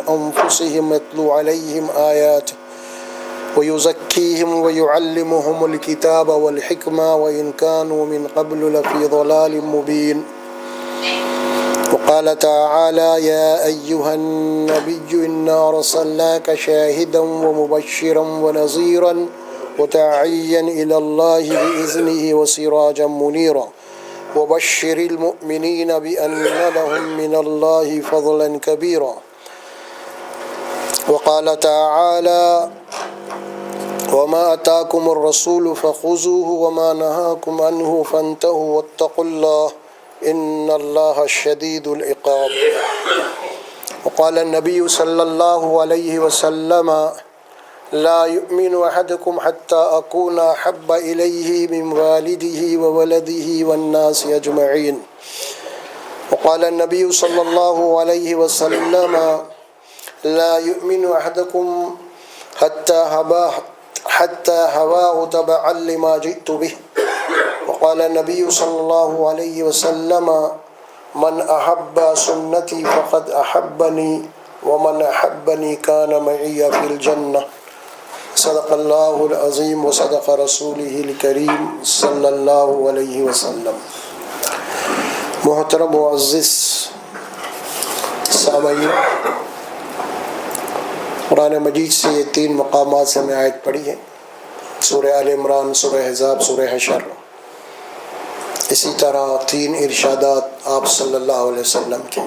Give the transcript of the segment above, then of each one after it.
أنفسهم يتلو عليهم آياته ويزكيهم ويعلمهم الكتاب والحكمة وإن كانوا من قبل لفي ضلال مبين. وقال تعالى يا أيها النبي إنا أرسلناك شاهدا ومبشرا ونذيرا وداعيا إلى الله بإذنه وسراجا منيرا وبشر المؤمنين بأن لهم من الله فضلا كبيرا. وقال تعالى وما أتاكم الرسول فخذوه وما نهاكم عنه فانتهوا واتقوا الله إن الله شديد العقاب. وقال النبي صلى الله عليه وسلم لا يؤمن أحدكم حتى أكون أحب إليه من والده وولده والناس أجمعين. وقال النبي صلى الله عليه وسلم لا يؤمن أحدكم حتى هواه تبعا لما جئت به. وقال النبي صلى الله عليه وسلم من أحب سنتي فقد أحبني ومن أحبني كان معي في الجنة. صدق الله العظيم وصدق رسوله الكريم صلی اللہ علیہ وسلم. محترم معزز سامعین، قرآن مجید سے یہ 3 مقامات سے میں آیت پڑھی ہے، سورہ آل عمران، سورہ احزاب، سورہ حشر. اسی طرح 3 ارشادات آپ صلی اللہ علیہ وسلم کے.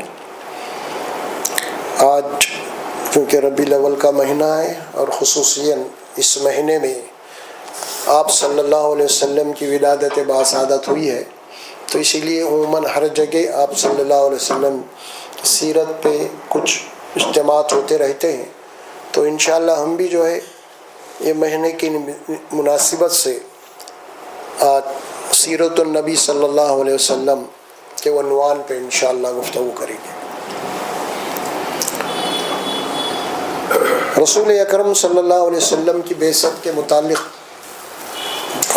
آج چونکہ ربیع الاول کا مہینہ ہے اور خصوصاً اس مہینے میں آپ صلی اللہ علیہ وسلم کی ولادت باسعادت ہوئی ہے، تو اسی لیے عموماً ہر جگہ آپ صلی اللہ علیہ وسلم سیرت پہ کچھ اجتماعات ہوتے رہتے ہیں. تو انشاءاللہ ہم بھی جو ہے یہ مہینے کی مناسبت سے آج سیرت النبی صلی اللہ علیہ وسلم کے عنوان پہ انشاءاللہ گفتگو کریں گے. رسول اکرم صلی اللہ علیہ وسلم کی بعثت کے متعلق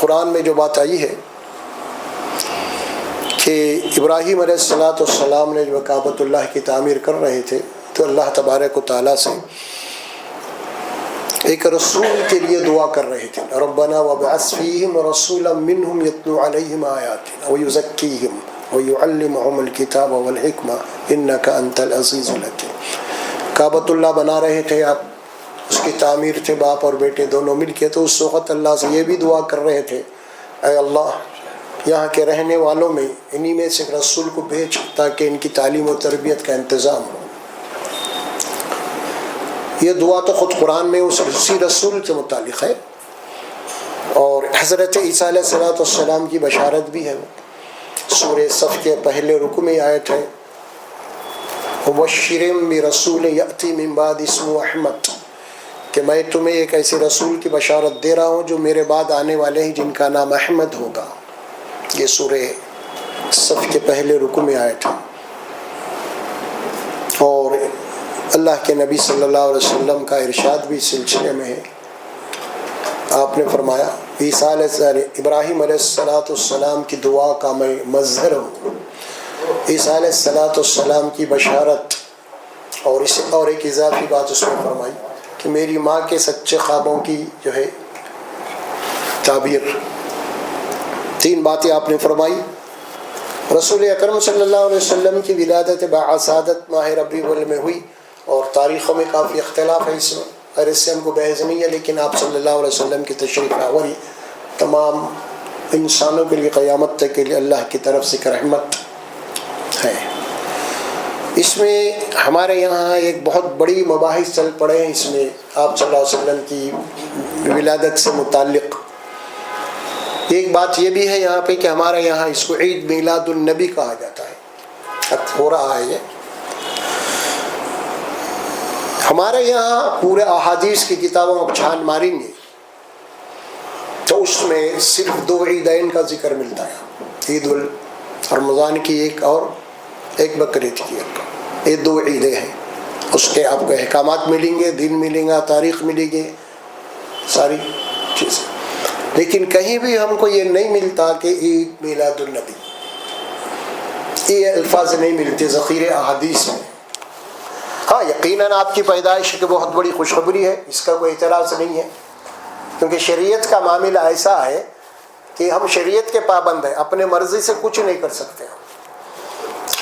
قرآن میں جو بات آئی ہے کہ ابراہیم علیہ السلام نے جو کعبۃ اللہ کی تعمیر کر رہے تھے تو اللہ تبارک و تعالیٰ سے ایک رسول کے لیے دعا کر رہے تھے، ربنا وابعث فیہم رسولا منہم یتلو علیہم آیاتنا ویزکیہم ویعلمہم الکتاب والحکمہ انک انت العزیز الحکیم. کعبۃ اللہ بنا رہے تھے آپ، اس کی تعمیر تھے باپ اور بیٹے دونوں مل کے، تو اس وقت اللہ سے یہ بھی دعا کر رہے تھے اے اللہ یہاں کے رہنے والوں میں انہی میں سے رسول کو بھیج تاکہ ان کی تعلیم و تربیت کا انتظام ہو. یہ دعا تو خود قرآن میں اسی رسول کے متعلق ہے، اور حضرت عیسیٰ علیہ السلام کی بشارت بھی ہے. سورہ صف کے پہلے رکوع میں آیت ہے مبشرم برسول یأتی من بعد اسمہ احمد، کہ میں تمہیں ایک ایسے رسول کی بشارت دے رہا ہوں جو میرے بعد آنے والے ہیں جن کا نام احمد ہوگا. یہ سورہ صف کے پہلے رکوع میں آیت ہے. اور اللہ کے نبی صلی اللہ علیہ وسلم کا ارشاد بھی اس سلسلے میں ہے. آپ نے فرمایا ابراہیم علیہ السلام کی دعا کا میں مظہر ہوں. عیسیٰ علیہ السلام کی بشارت اور ایک اضافی بات اس میں فرمائی کہ میری ماں کے سچے خوابوں کی جو ہے تعبیر. 3 باتیں آپ نے فرمائی. رسول اکرم صلی اللہ علیہ وسلم کی ولادت باسعادت ماہ ربیع الاول میں ہوئی، اور تاریخوں میں کافی اختلاف ہے اس میں، اور اس سے ہم کو بحث نہیں ہے، لیکن آپ صلی اللہ علیہ وسلم کی تشریف آوری تمام انسانوں کے لیے قیامت تک کے لیے اللہ کی طرف سے ایک رحمت ہے. اس میں ہمارے یہاں ایک بہت بڑی مباحث چل پڑے ہیں اس میں آپ صلی اللہ علیہ وسلم کی ولادت سے متعلق. ایک بات یہ بھی ہے یہاں پہ کہ ہمارے یہاں اس کو عید میلاد النبی کہا جاتا ہے. اب ہو رہا ہے یہ ہمارے یہاں پورے احادیث کی کتابوں میں چھان ماریں گے تو اس میں صرف 2 عیدین کا ذکر ملتا ہے، عید رمضان کی ایک اور ایک بقرعید کی ایک. یہ 2 عیدیں ہیں. اس کے آپ کو احکامات ملیں گے، دن ملیں گا، تاریخ ملے گی، ساری چیزیں. لیکن کہیں بھی ہم کو یہ نہیں ملتا کہ عید میلاد النبی، یہ الفاظ نہیں ملتے ذخیرے احادیث میں. ہاں ہاں یقیناً آپ کی پیدائش کی بہت بڑی خوشخبری ہے، اس کا کوئی اعتراض نہیں ہے، کیونکہ شریعت کا معاملہ ایسا ہے کہ ہم شریعت کے پابند ہیں، اپنے مرضی سے کچھ نہیں کر سکتے ہم،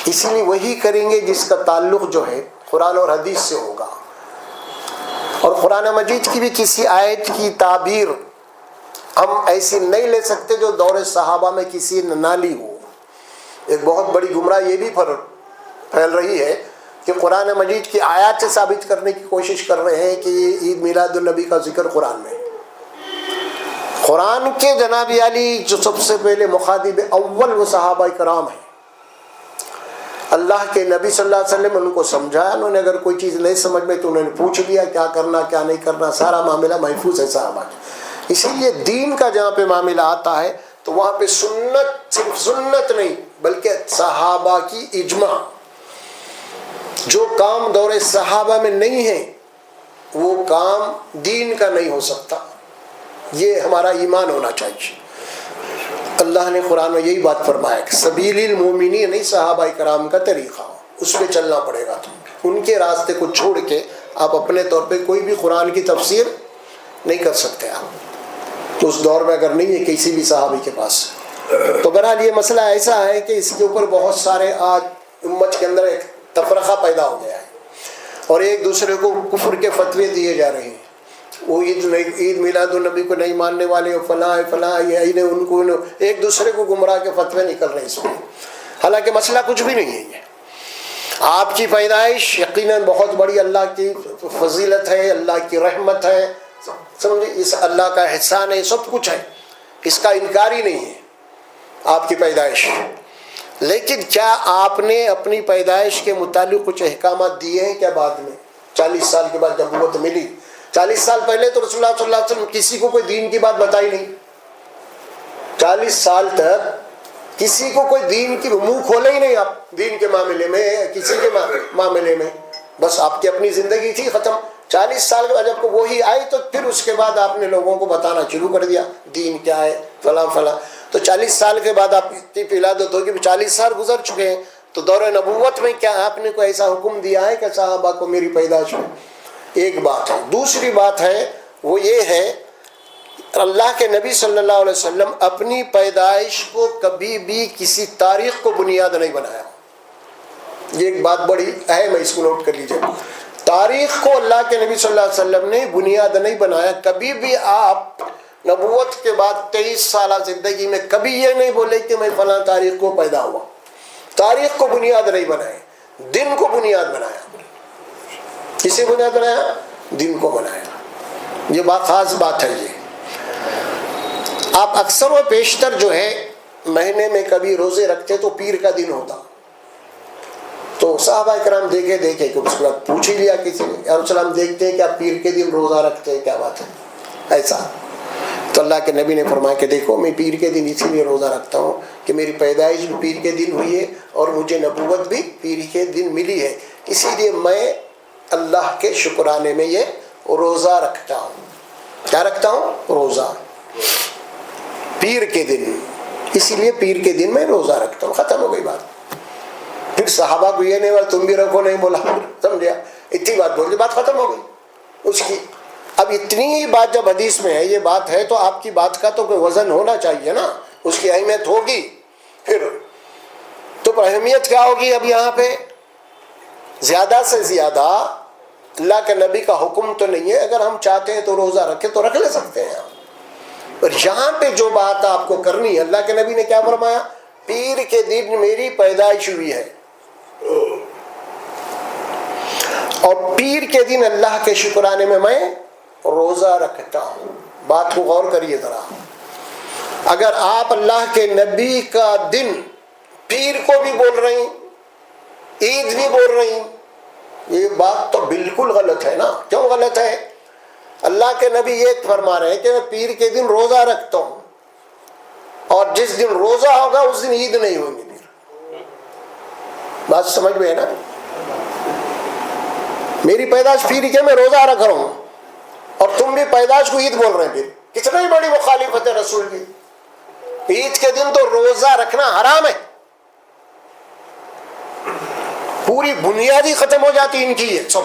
اسی لیے وہی کریں گے جس کا تعلق جو ہے قرآن اور حدیث سے ہوگا۔ اور قرآن مجید کی بھی کسی آیت کی تعبیر ہم ایسی نہیں لے سکتے جو دور صحابہ میں کسی نے نہ لی ہو۔ ایک بہت بڑی گمراہ یہ بھی پھیل رہی ہے کہ قرآن مجید کی آیات سے ثابت کرنے کی کوشش کر رہے ہیں کہ یہ عید میلاد النبی کا ذکر قرآن میں ہے۔ قرآن کے جناب علی جو سب سے پہلے مخاطب اول وہ صحابہ کرام ہیں، اللہ کے نبی صلی اللہ علیہ وسلم ان کو سمجھایا، انہوں نے اگر کوئی چیز نہیں سمجھ میں تو انہوں نے پوچھ لیا کیا کرنا کیا نہیں کرنا، سارا معاملہ محفوظ ہے صحابہ کا۔ اسی لیے دین کا جہاں پہ معاملہ آتا ہے تو وہاں پہ سنت صرف سنت نہیں بلکہ صحابہ کی اجماع، جو کام دور صحابہ میں نہیں ہے وہ کام دین کا نہیں ہو سکتا، یہ ہمارا ایمان ہونا چاہیے۔ اللہ نے قرآن میں یہی بات فرمایا کہ سبیل المومنین نہیں صحابہ کرام کا طریقہ، اس پہ چلنا پڑے گا، ان کے راستے کو چھوڑ کے آپ اپنے طور پہ کوئی بھی قرآن کی تفسیر نہیں کر سکتے آپ، تو اس دور میں اگر نہیں ہے کسی بھی صحابی کے پاس۔ تو بہرحال یہ مسئلہ ایسا ہے کہ اس کے اوپر بہت سارے آج امت کے اندر ایک تفرقہ پیدا ہو گیا ہے اور ایک دوسرے کو کفر کے فتوے دیے جا رہے ہیں، وہ عید میلاد النبی کو نہیں ماننے والے فلاں فلاں، یہ ان کو ایک دوسرے کو گمراہ کے فتوے نکل رہے ہیں اس میں، حالانکہ مسئلہ کچھ بھی نہیں ہے۔ یہ آپ کی پیدائش یقیناً بہت بڑی اللہ کی فضیلت ہے، اللہ کی رحمت ہے، سمجھے، اس اللہ کا احسان ہے، سب کچھ ہے، اس کا انکار ہی نہیں ہے آپ کی پیدائش۔ لیکن کیا آپ نے اپنی پیدائش کے متعلق کچھ احکامات دیے ہیں کیا بعد میں 40 سال کے بعد جب نبوت ملی؟ 40 سال پہلے تو رسول اللہ صلی اللہ علیہ وسلم کسی کو کوئی دین کی بات بتائی نہیں، 40 سال تک کسی کو کوئی دین کی منہ کھولے ہی نہیں، آپ دین کے معاملے میں کسی کے معاملے میں، بس آپ کی اپنی زندگی تھی ختم۔ 40 سال کے بعد جب وہی آئی تو پھر اس کے بعد آپ نے لوگوں کو بتانا شروع کر دیا دین کیا ہے فلاں فلاں۔ تو 40 سال کے بعد آپ کی ولادت ہوگی، 40 سال گزر چکے ہیں، تو دور نبوت میں کیا آپ نے کوئی ایسا حکم دیا ہے کہ صحابہ کو میری پیدائش میں؟ ایک بات ہے۔ دوسری بات ہے وہ یہ ہے اللہ کے نبی صلی اللہ علیہ وسلم اپنی پیدائش کو کبھی بھی کسی تاریخ کو بنیاد نہیں بنایا، یہ ایک بات بڑی اہم ہے، اس کو نوٹ کر لیجیے۔ تاریخ کو اللہ کے نبی صلی اللہ علیہ وسلم نے بنیاد نہیں بنایا، کبھی بھی آپ نبوت کے بعد 23 سالہ زندگی میں کبھی یہ نہیں بولے کہ میں فلاں تاریخ کو پیدا ہوا، تاریخ کو بنیاد نہیں بنائے، دن کو بنیاد بنایا۔ کسی بنیاد بنایا؟ دن کو بنایا، یہ بات خاص بات ہے۔ یہ آپ اکثر و بیشتر جو ہے مہینے میں کبھی روزے رکھتے تو پیر کا دن ہوتا، تو صحابہ کرام دیکھے کہ اس کے بعد پوچھ ہی لیا کسی نے، یا رسول اللہ دیکھتے ہیں کہ آپ پیر کے دن روزہ رکھتے ہیں، کیا بات ہے ایسا؟ تو اللہ کے نبی نے فرمایا کہ دیکھو میں پیر کے دن اسی لیے روزہ رکھتا ہوں کہ میری پیدائش بھی پیر کے دن ہوئی ہے اور مجھے نبوت بھی پیر کے دن ملی ہے، اسی لیے میں اللہ کے شکرانے میں یہ روزہ رکھتا ہوں۔ کیا رکھتا ہوں؟ روزہ پیر کے دن، اسی لیے پیر کے دن میں روزہ رکھتا ہوں۔ ختم ہو گئی بات۔ پھر صحابہ کو یہ نہیں بولا تم بھی رکھو، نہیں بولا، سمجھا، اتنی بات بول دی، بات ختم ہو گئی اس کی۔ اب اتنی ہی بات جب حدیث میں ہے، یہ بات ہے، تو آپ کی بات کا تو کوئی وزن ہونا چاہیے نا، اس کی اہمیت ہوگی۔ پھر تو اہمیت کیا ہوگی؟ اب یہاں پہ زیادہ سے زیادہ اللہ کے نبی کا حکم تو نہیں ہے، اگر ہم چاہتے ہیں تو روزہ رکھے تو رکھ لے سکتے ہیں، اور یہاں پہ جو بات آپ کو کرنی ہے، اللہ کے نبی نے کیا فرمایا؟ پیر کے دن میری پیدائش ہوئی ہے، اور پیر کے دن اللہ کے شکرانے میں روزہ رکھتا ہوں۔ بات کو غور کریے ذرا، اگر آپ اللہ کے نبی کا دن پیر کو بھی بول رہی، عید بھی بول رہی، یہ بات تو بالکل غلط ہے نا۔ کیوں غلط ہے؟ اللہ کے نبی یہ فرما رہے ہیں کہ میں پیر کے دن روزہ رکھتا ہوں، اور جس دن روزہ ہوگا اس دن عید نہیں ہوگی۔ پھر بات سمجھ میں ہے نا؟ میری پیدائش پیر کے میں روزہ رکھ رہا ہوں اور تم بھی پیدائش کو عید بول رہے ہیں، پھر کتنی بڑی مخالفت ہے رسول کی۔ عید کے دن تو روزہ رکھنا حرام ہے، پوری بنیاد ہی ختم ہو جاتی ان کی، یہ سب،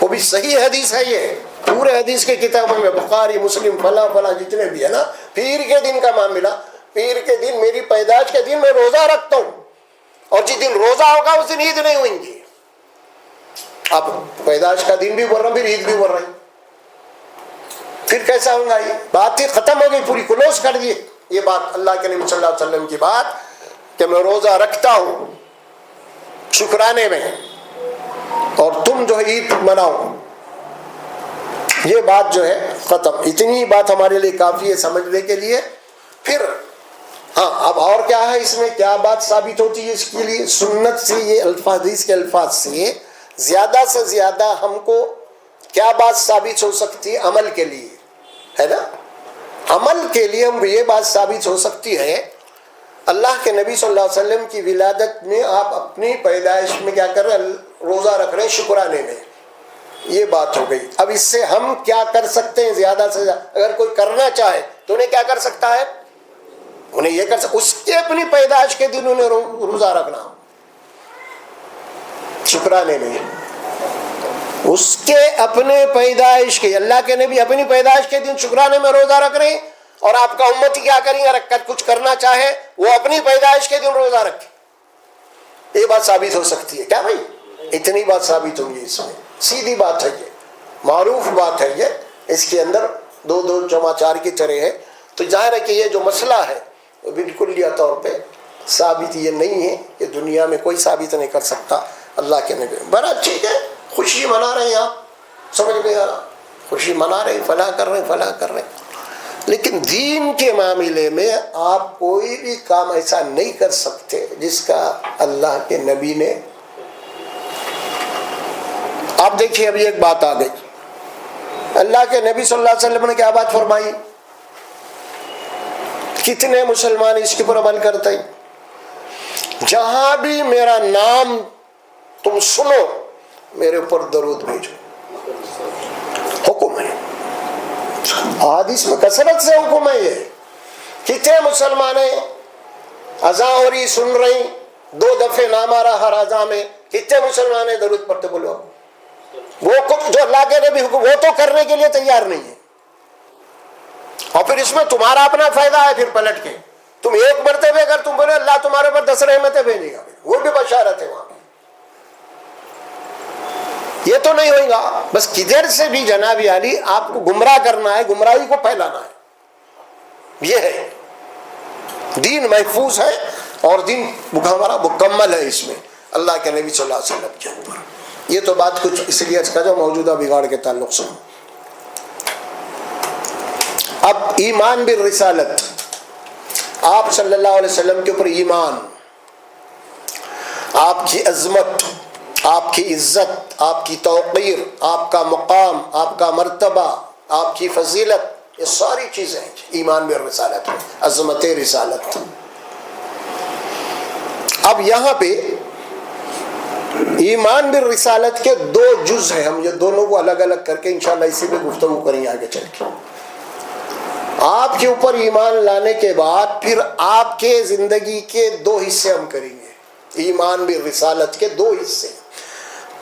وہ بھی صحیح حدیث ہے یہ، پورے حدیث کے کتابوں میں بخاری مسلم فلاں فلاں جتنے بھی ہے نا، پیر کے دن کا معاملہ، پیر کے دن میری پیدائش کے دن میں روزہ رکھتا ہوں، اور جس دن روزہ ہوگا اس دن عید نہیں ہوئیں گی. اب پیدائش کا دن بھی بول رہا ہوں، پھر عید بھی بول رہے ہیں، پھر کیسا ہوگا؟ یہ بات ہی ختم ہو گئی، پوری کلوز کر دیے. یہ بات اللہ کے نبی صلی اللہ علیہ وسلم کی بات کہ میں روزہ رکھتا ہوں شکرانے میں اور تم جو ہے عید مناؤ، یہ بات جو ہے ختم. اتنی بات ہمارے لیے کافی ہے سمجھنے کے لیے. پھر ہاں اب اور کیا ہے اس میں، کیا بات ثابت ہوتی ہے اس کے لیے؟ سنت سے، یہ الفاظ حدیث کے الفاظ سے زیادہ ہم کو کیا بات ثابت ہو سکتی ہے؟ عمل کے لیے ہے نا، عمل کے لیے ہم یہ بات ثابت ہو سکتی ہے، اللہ کے نبی صلی اللہ علیہ وسلم کی ولادت میں آپ اپنی پیدائش میں کیا کر رہے ہیں؟ روزہ رکھ رہے ہیں شکرانے میں. یہ بات ہو گئی. اب اس سے ہم کیا کر سکتے ہیں زیادہ سے زیادہ؟ اگر کوئی کرنا چاہے تو انہیں کیا کر سکتا ہے؟ انہیں یہ کر سکتا، اس کے اپنی پیدائش کے دن انہیں روزہ رکھنا شکرانے میں، اس کے اپنے پیدائش کے، اللہ کے نبی اپنی پیدائش کے دن شکرانے میں روزہ رکھ رہے ہیں، اور آپ کا امتی کیا کریں گے؟ رکھ کر کچھ کرنا چاہے وہ اپنی پیدائش کے دن روزہ رکھے. یہ بات ثابت ہو سکتی ہے کیا بھائی؟ اتنی بات ثابت ہوگی اس میں، سیدھی بات ہے، یہ معروف بات ہے، یہ اس کے اندر دو دو جمع چار کی طرح ہے. تو ظاہر ہے کہ یہ جو مسئلہ ہے وہ بالکل یہ طور پہ ثابت یہ نہیں ہے، یہ دنیا میں کوئی ثابت نہیں کر سکتا اللہ کے نبی. بڑا ٹھیک ہے، خوشی منا رہے ہیں آپ، سمجھ میں آ رہا، خوشی منا رہے ہیں، فلاں کر رہے ہیں، فلاں کر رہے ہیں، لیکن دین کے معاملے میں آپ کوئی بھی کام ایسا نہیں کر سکتے جس کا اللہ کے نبی نے. آپ دیکھیے ابھی ایک بات آ گئی، اللہ کے نبی صلی اللہ علیہ وسلم نے کیا بات فرمائی؟ کتنے مسلمان اس کے اوپر عمل کرتے ہیں؟ جہاں بھی میرا نام تم سنو میرے اوپر درود بھیجو. حکم ہے، حدیث میں کثرت سے حکم ہے. یہ کتنے مسلمان اذان ہو رہی سن رہی، 2 دفعے نام آ رہا ہر اذان میں، کتنے مسلمان درود پڑھتے؟ بولو. وہ کچھ جو اللہ کے نبی حکم وہ تو کرنے کے لیے تیار نہیں ہے، اور پھر اس میں تمہارا اپنا فائدہ ہے. پھر پلٹ کے تم ایک مرتبہ اگر تم بولے اللہ تمہارے اوپر 10 رحمتیں بھیجے گا، وہ بھی بشارت ہے وہاں. یہ تو نہیں ہوئے گا. بس کدھر سے بھی جناب علی آپ کو گمراہ کرنا ہے، گمراہی کو پھیلانا ہے. یہ ہے دین محفوظ ہے، اور دین ہمارا مکمل ہے اس میں اللہ کے نبی صلی اللہ علیہ وسلم کے اوپر. یہ تو بات کچھ اس لیے کا جو موجودہ بگاڑ کے تعلق سے. اب ایمان بالرسالت، آپ صلی اللہ علیہ وسلم کے اوپر ایمان، آپ کی عظمت، آپ کی عزت، آپ کی توقیر، آپ کا مقام، آپ کا مرتبہ، آپ کی فضیلت، یہ ساری چیزیں ایمان بالرسالت، عظمت رسالت. اب یہاں پہ ایمان بالرسالت کے 2 جز ہیں، ہم یہ دونوں کو الگ الگ کر کے انشاءاللہ اسی پہ گفتگو کریں گے آگے چل کے. آپ کے اوپر ایمان لانے کے بعد پھر آپ کے زندگی کے 2 حصے ہم کریں گے. ایمان بالرسالت کے 2 حصے.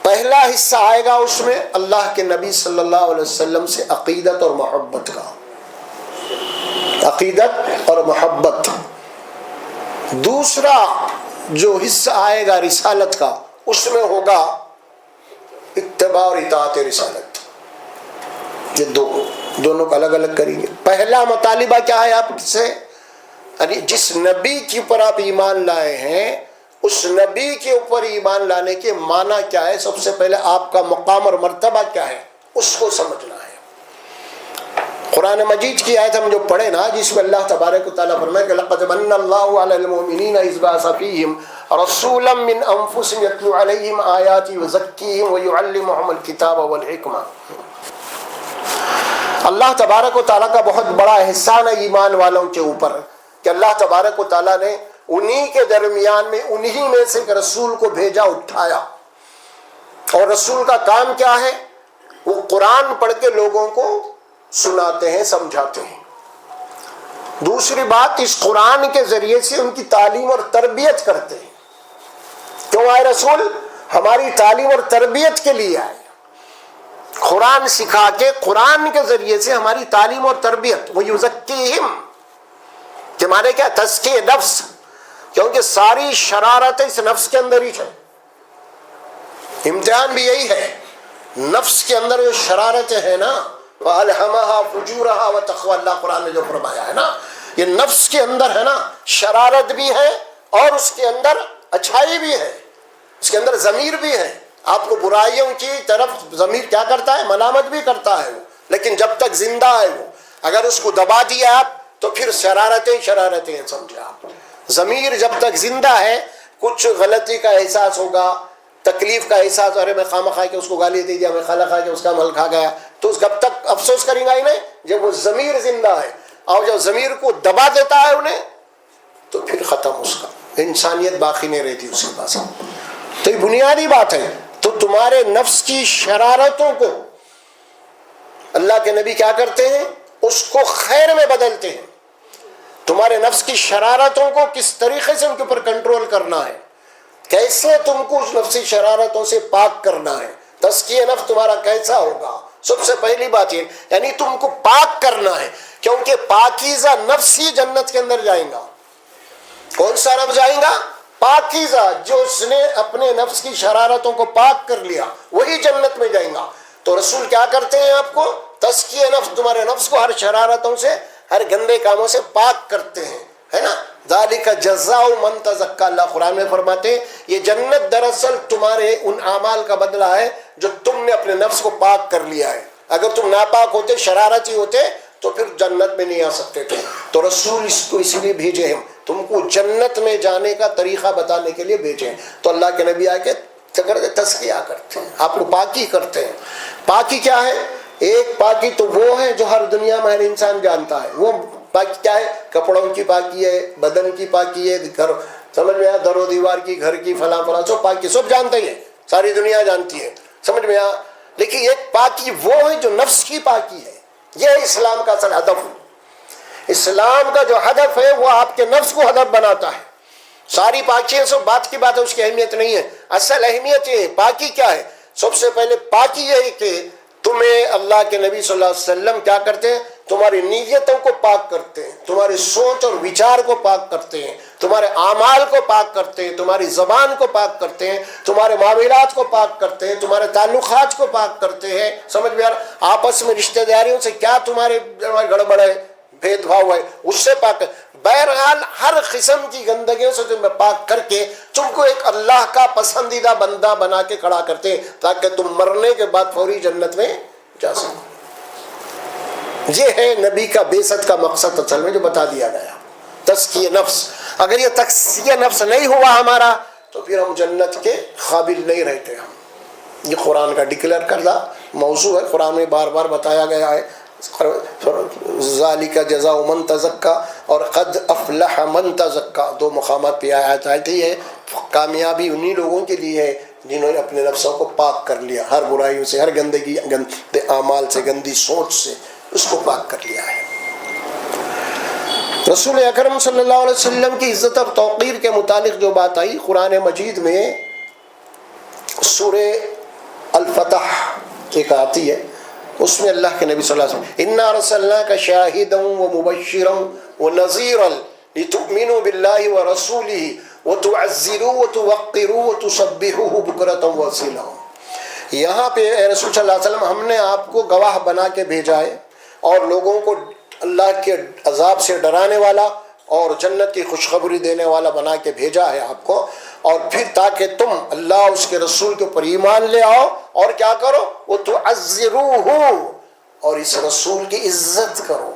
پہلا حصہ آئے گا اس میں اللہ کے نبی صلی اللہ علیہ وسلم سے عقیدت اور محبت کا، عقیدت اور محبت. دوسرا جو حصہ آئے گا رسالت کا، اس میں ہوگا اتباع اور اطاعت رسالت. یہ دونوں کو الگ الگ کریں گے. پہلا مطالبہ کیا ہے آپ سے؟ یعنی جس نبی کے اوپر آپ ایمان لائے ہیں اس نبی کے اوپر ایمان لانے کے معنی کیا ہے؟ سب سے پہلے آپ کا مقام اور مرتبہ کیا ہے اس کو سمجھنا ہے. قرآن مجید کی آیت ہم جو پڑھے نا، جس میں اللہ تبارک و تعالیٰ فرمائے کہ لَقَدْ مَنَّ اللَّهُ عَلَى الْمُؤْمِنِينَ إِذْ بَعَثَ فِيهِمْ رَسُولًا مِّنْ أَنفُسِهِمْ يَتْلُو عَلَيْهِمْ آيَاتِهِ وَيُزَكِّيهِمْ وَيُعَلِّمُهُمُ الْكِتَابَ وَالْحِكْمَةَ. اللہ تبارک و تعالیٰ کا بہت بڑا احسان ہے ایمان والوں کے اوپر کہ اللہ تبارک و تعالیٰ نے انہی کے درمیان میں انہی میں سے ایک رسول کو بھیجا، اٹھایا. اور رسول کا کام کیا ہے؟ وہ قرآن پڑھ کے لوگوں کو سناتے ہیں، سمجھاتے ہیں. دوسری بات، اس قرآن کے ذریعے سے ان کی تعلیم اور تربیت کرتے ہیں. کیوں آئے رسول؟ ہماری تعلیم اور تربیت کے لیے آئے، قرآن سکھا کے، قرآن کے ذریعے سے ہماری تعلیم اور تربیت۔ وَيُزَكِّيهِمْ کہ مانے کیا؟ تزکیہ نفس، کیونکہ ساری شرارت اس نفس کے اندر ہی ہے۔ امتحان بھی یہی ہے، نفس کے اندر جو شرارتیں ہیں نا، وَأَلْهَمَهَا فُجُورَهَا وَتَقْوَاهَا، اللہ قرآن نے جو فرمایا ہے نا، یہ نفس کے اندر ہے نا، شرارت بھی ہے اور اس کے اندر اچھائی بھی ہے، اس کے اندر ضمیر بھی ہے۔ آپ کو برائیوں کی طرف ضمیر کیا کرتا ہے؟ ملامت بھی کرتا ہے وہ، لیکن جب تک زندہ ہے وہ، اگر اس کو دبا دیا آپ تو پھر شرارتیں ہیں، سمجھے آپ۔ ضمیر جب تک زندہ ہے، کچھ غلطی کا احساس ہوگا، تکلیف کا احساس، ارے میں خامہ کھا کے اس کو گالی دے دیا، میں کھانا کھا کے اس کا مل کھا گیا، تو اس کب تک افسوس کریں گا انہیں؟ جب وہ ضمیر زندہ ہے، اور جب ضمیر کو دبا دیتا ہے انہیں تو پھر ختم، اس کا انسانیت باقی نہیں رہتی اس کے پاس۔ تو یہ بنیادی بات ہے۔ تو تمہارے نفس کی شرارتوں کو اللہ کے نبی کیا کرتے ہیں؟ اس کو خیر میں بدلتے ہیں۔ تمہارے نفس کی شرارتوں کو کس طریقے سے ان کے اوپر کنٹرول کرنا ہے، کیسے تم کو اس نفسی شرارتوں سے پاک کرنا ہے، تزکیہ نفس تمہارا کیسا ہوگا؟ سب سے پہلی بات یہ، یعنی تم کو پاک کرنا ہے، کیونکہ پاکیزہ نفس ہی جنت کے اندر جائیں گا۔ کون سا نفس جائیں گا؟ پاکیزہ، جو اس نے اپنے نفس کی شرارتوں کو پاک کر لیا وہی جنت میں جائیں گا۔ تو رسول کیا کرتے ہیں؟ آپ کو تزکیہ نفس، تمہارے نفس کو ہر شرارتوں سے، ہر گندے کاموں سے پاک کرتے ہیں، ہے نا۔ ذالک جزاء من تزکیٰ، اللہ قرآن میں فرماتے ہیں یہ جنت دراصل تمہارے ان اعمال کا بدلہ ہے جو تم نے اپنے نفس کو پاک کر لیا ہے۔ اگر تم ناپاک ہوتے، شرارتی ہوتے، تو پھر جنت میں نہیں آ سکتے تھے۔ تو رسول اس کو اس لیے بھیجے ہیں، تم کو جنت میں جانے کا طریقہ بتانے کے لیے بھیجے ہیں۔ تو اللہ کے نبی آ کے تزکیہ کرتے ہیں، آپ کو پاکی کرتے ہیں۔ پاکی کیا ہے؟ ایک پاکی تو وہ ہے جو ہر دنیا میں ہر انسان جانتا ہے۔ وہ پاکی کیا ہے؟ کپڑوں کی پاکی ہے، بدن کی پاکی ہے، گھر، سمجھ میں آیا، در و دیوار کی، گھر کی، فلاں فلاں، سب پاکی، سب جانتے ہیں، ساری دنیا جانتی ہے، سمجھ میں آیا۔ لیکن ایک پاکی وہ ہے جو نفس کی پاکی ہے۔ یہ اسلام کا اصل ہدف ہے۔ اسلام کا جو ہدف ہے وہ آپ کے نفس کو ہدف بناتا ہے۔ ساری پاکیاں سب بات کی بات ہے، اس کی اہمیت نہیں ہے۔ اصل اہمیت یہ ہے، پاکی کیا ہے؟ سب سے پہلے پاکی یہ ہے کہ تمہیں اللہ کے نبی صلی اللہ علیہ وسلم کیا کرتے ہیں؟ تمہاری نیتوں کو پاک کرتے ہیں، تمہاری سوچ اور وچار کو پاک کرتے ہیں، تمہارے اعمال کو پاک کرتے ہیں، تمہاری زبان کو پاک کرتے ہیں، تمہارے معاملات کو پاک کرتے ہیں، تمہارے تعلقات کو پاک کرتے ہیں، سمجھ میں آ رہا؟ آپس میں رشتہ داریوں سے کیا تمہارے گڑبڑ ہے، بھید بھاؤ ہے، اس سے پاک۔ بہرحال ہر قسم کی گندگیوں سے تمہیں پاک کر کے تم کو ایک اللہ کا پسندیدہ بندہ بنا کے کھڑا کرتے ہیں، تاکہ تم مرنے کے بعد فوری جنت میں جا سکو۔ یہ ہے نبی کا بعثت کا مقصد اصل میں جو بتا دیا گیا، تزکیہ نفس۔ اگر یہ تزکیہ نفس نہیں ہوا ہمارا تو پھر ہم جنت کے قابل نہیں رہتے ہم۔ یہ قرآن کا ڈکلیئر کردہ موضوع ہے، قرآن میں بار بار بتایا گیا ہے۔ ذالک جزاء من تزکیٰ اور قد افلح من تزکیٰ، دو مقامات پہ آیت آتی ہے۔ کامیابی انہی لوگوں کے لیے ہے جنہوں نے اپنے نفسوں کو پاک کر لیا، ہر برائیوں سے، ہر گندگی، گندے اعمال سے، گندی سوچ سے، اس کو پاک کر لیا ہے۔ رسول اکرم صلی اللہ علیہ وسلم کی عزت اور توقیر کے متعلق جو بات آئی قرآن مجید میں، سورہ الفتح ایک آتی ہے، اس میں اللہ کے نبی صلی اللہ علیہ وسلم اِنَّا أَرْسَلْنَاكَ شَاهِدًا وَمُبَشِّرًا وَنَذِيرًا لِتُؤْمِنُوا بِاللَّهِ وَرَسُولِهِ وَتُعَزِّرُوهُ وَتُوَقِّرُوهُ وَتُسَبِّحُوهُ بُكْرَةً وَأَصِيلًا۔ یہاں پہ اے رسول صلی اللہ علیہ وسلم، ہم نے آپ کو گواہ بنا کے بھیجا ہے اور لوگوں کو اللہ کے عذاب سے ڈرانے والا اور جنت کی خوشخبری دینے والا بنا کے بھیجا ہے آپ کو، اور پھر تاکہ تم اللہ اس کے رسول کے اوپر ایمان لے آؤ اور کیا کرو؟ وَتُعَزِّرُوهُ، اور اس رسول کی عزت کرو،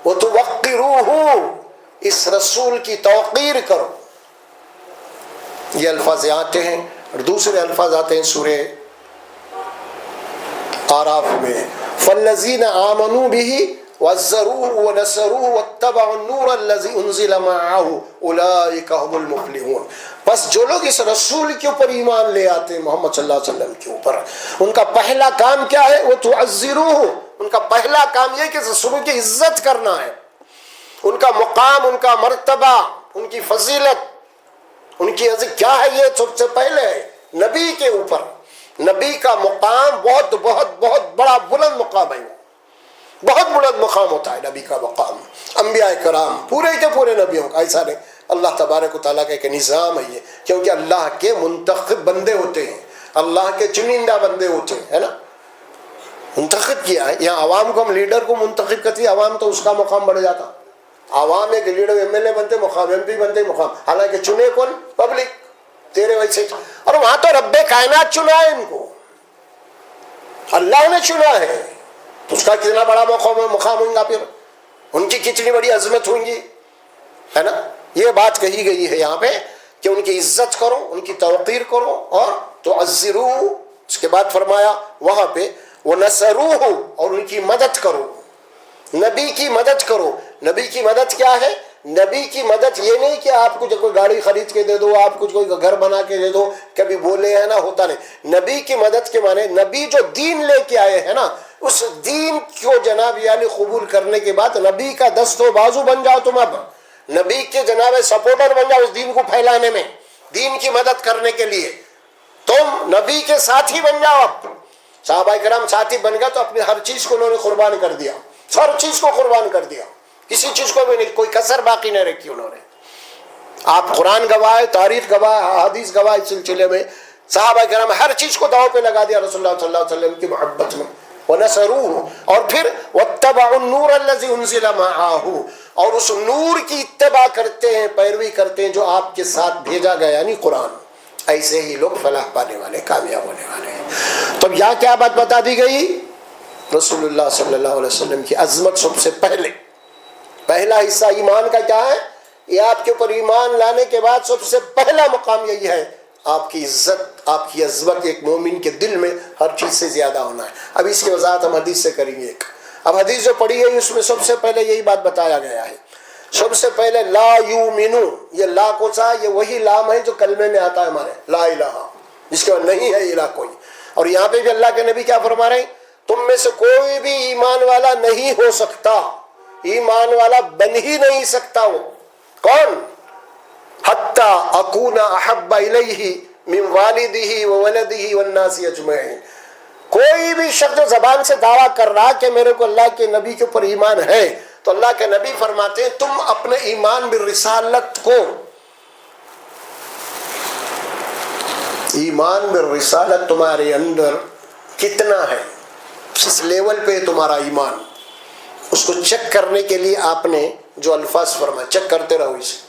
وَتُوَقِّرُوهُ، اس رسول کی توقیر کرو۔ یہ الفاظ آتے ہیں، اور دوسرے الفاظ آتے ہیں سورہ آراف میں، فَالَّذِينَ آمَنُوا بِهِ وَعَزَّرُوهُ وَنَصَرُوهُ وَاتَّبَعُوا النُّورَ الَّذِي أُنزِلَ مَعَهُ أُولَٰئِكَ هُمُ الْمُفْلِحُونَ۔ بس جو لوگ اس رسول کے اوپر ایمان لے آتے ہیں، محمد صلی اللہ علیہ وسلم کے اوپر، ان کا پہلا کام کیا ہے؟ وہ تُعَزِّرُوهُ، ان کا پہلا کام یہ کہ رسول کی عزت کرنا ہے، ان کا مقام، ان کا مرتبہ، ان کی فضیلت ان کی عزت کیا ہے؟ یہ سب سے پہلے ہے نبی کے اوپر. نبی کا مقام بہت بہت بہت بڑا بلند مقام ہے، بہت بلند مقام ہوتا ہے نبی کا مقام. انبیاء کرام پورے کے پورے نبیوں کا ایسا نہیں. اللہ تبارک و تعالیٰ کا ایک نظام ہے یہ، کیونکہ اللہ کے منتخب بندے ہوتے ہیں، اللہ کے چنندہ بندے ہوتے ہیں، ہے نا. منتخب کیا ہے. یہاں عوام کو ہم لیڈر کو منتخب کرتی، عوام تو اس کا مقام بڑھ جاتا. عوام ایک لیڈر ایم ایل اے بنتے مقام، ایم پی بنتے مقام، حالانکہ چنے کون؟ پبلک تیرے ویسے. اور وہاں تو رب کائنات چنا ہے، ان کو اللہ نے چنا ہے. اس کا کتنا بڑا مقام ہوگا، پھر ان کی کتنی بڑی عظمت ہوگی، ہے نا. یہ بات کہی گئی ہے یہاں پہ کہ ان کی عزت کرو، ان کی توقیر کرو اور تعزروہ. اس کے بعد فرمایا وہاں پہ وَنَصَرُوهُ، اور ان کی مدد کرو، نبی کی مدد کرو. نبی کی مدد کیا ہے؟ نبی کی مدد یہ نہیں کہ آپ کچھ کوئی گاڑی خرید کے دے دو، آپ کچھ کوئی گھر بنا کے دے دو، کبھی بولے ہیں نا، ہوتا نہیں. نبی کی مدد کے معنی نبی جو دین لے کے آئے ہیں نا، اس دین کو جناب علی قبول کرنے کے بعد نبی کا دست و بازو بن جاؤ. تم اب نبی کے جناب سپورٹر بن جاؤ اس دین کو پھیلانے میں، دین کی مدد کرنے کے لیے. تم نبی کے ساتھی بن جاؤ. اب صحابہ کرام ساتھی بن گیا تو اپنی ہر چیز کو انہوں نے قربان کر دیا، ہر چیز کو قربان کر دیا، کسی چیز کو بھی نہیں، کوئی کسر باقی نہیں رکھی انہوں نے. آپ قرآن گواہ ہے، تاریخ گواہ ہے، حدیث گواہ اس سلسلے میں. صحابہ کرام ہر چیز کو داؤ پہ لگا دیا رسول اللہ صلی اللہ علیہ وسلم کی محبت میں. وَنَصَرُوهُ، اور پھر وَاتَّبَعُوا النُّورَ الَّذِي أُنزِلَ مَعَهُ، اور اس نور کی اتباع کرتے ہیں، پیروی کرتے ہیں جو آپ کے ساتھ بھیجا گیا، یعنی قرآن. ایسے ہی لوگ فلاح پانے والے، کامیاب ہونے والے ہیں. تو یہاں کیا بات بتا دی گئی؟ رسول اللہ صلی اللہ علیہ وسلم کی عظمت سب سے پہلے. پہلا حصہ ایمان کا کیا ہے؟ یہ آپ کے اوپر ایمان لانے کے بعد سب سے پہلا مقام یہی ہے، آپ کی عزت، آپ کی عظمت ایک مومن کے دل میں ہر چیز سے زیادہ ہونا ہے. اب اس کی وضاحت ہم حدیث سے کریں گے. اب حدیث جو پڑھی گئی اس میں سب سے پہلے یہی بات بتایا گیا ہے. سب سے پہلے لا یؤمنو، یہ لا کو سا، یہ وہی لام ہے جو کلمے میں آتا ہے ہمارے، لا الہ، جس کے بعد نہیں ہے الہ کوئی. اور یہاں پہ بھی اللہ کے نبی کیا فرما رہے ہیں؟ تم میں سے کوئی بھی ایمان والا نہیں ہو سکتا، ایمان والا بن ہی نہیں سکتا. وہ کون؟ حتی اکون احب الیہ من والدہ وولدہ والناس اجمعین. کوئی بھی شخص جو زبان سے دعویٰ کر رہا کہ میرے کو اللہ کے نبی کے اوپر ایمان ہے، تو اللہ کے نبی فرماتے ہیں تم اپنے ایمان بالرسالت کو، ایمان بالرسالت تمہارے اندر کتنا ہے، کس لیول پہ تمہارا ایمان، اس کو چیک کرنے کے لیے آپ نے جو الفاظ فرمائے، چیک کرتے رہو. اسے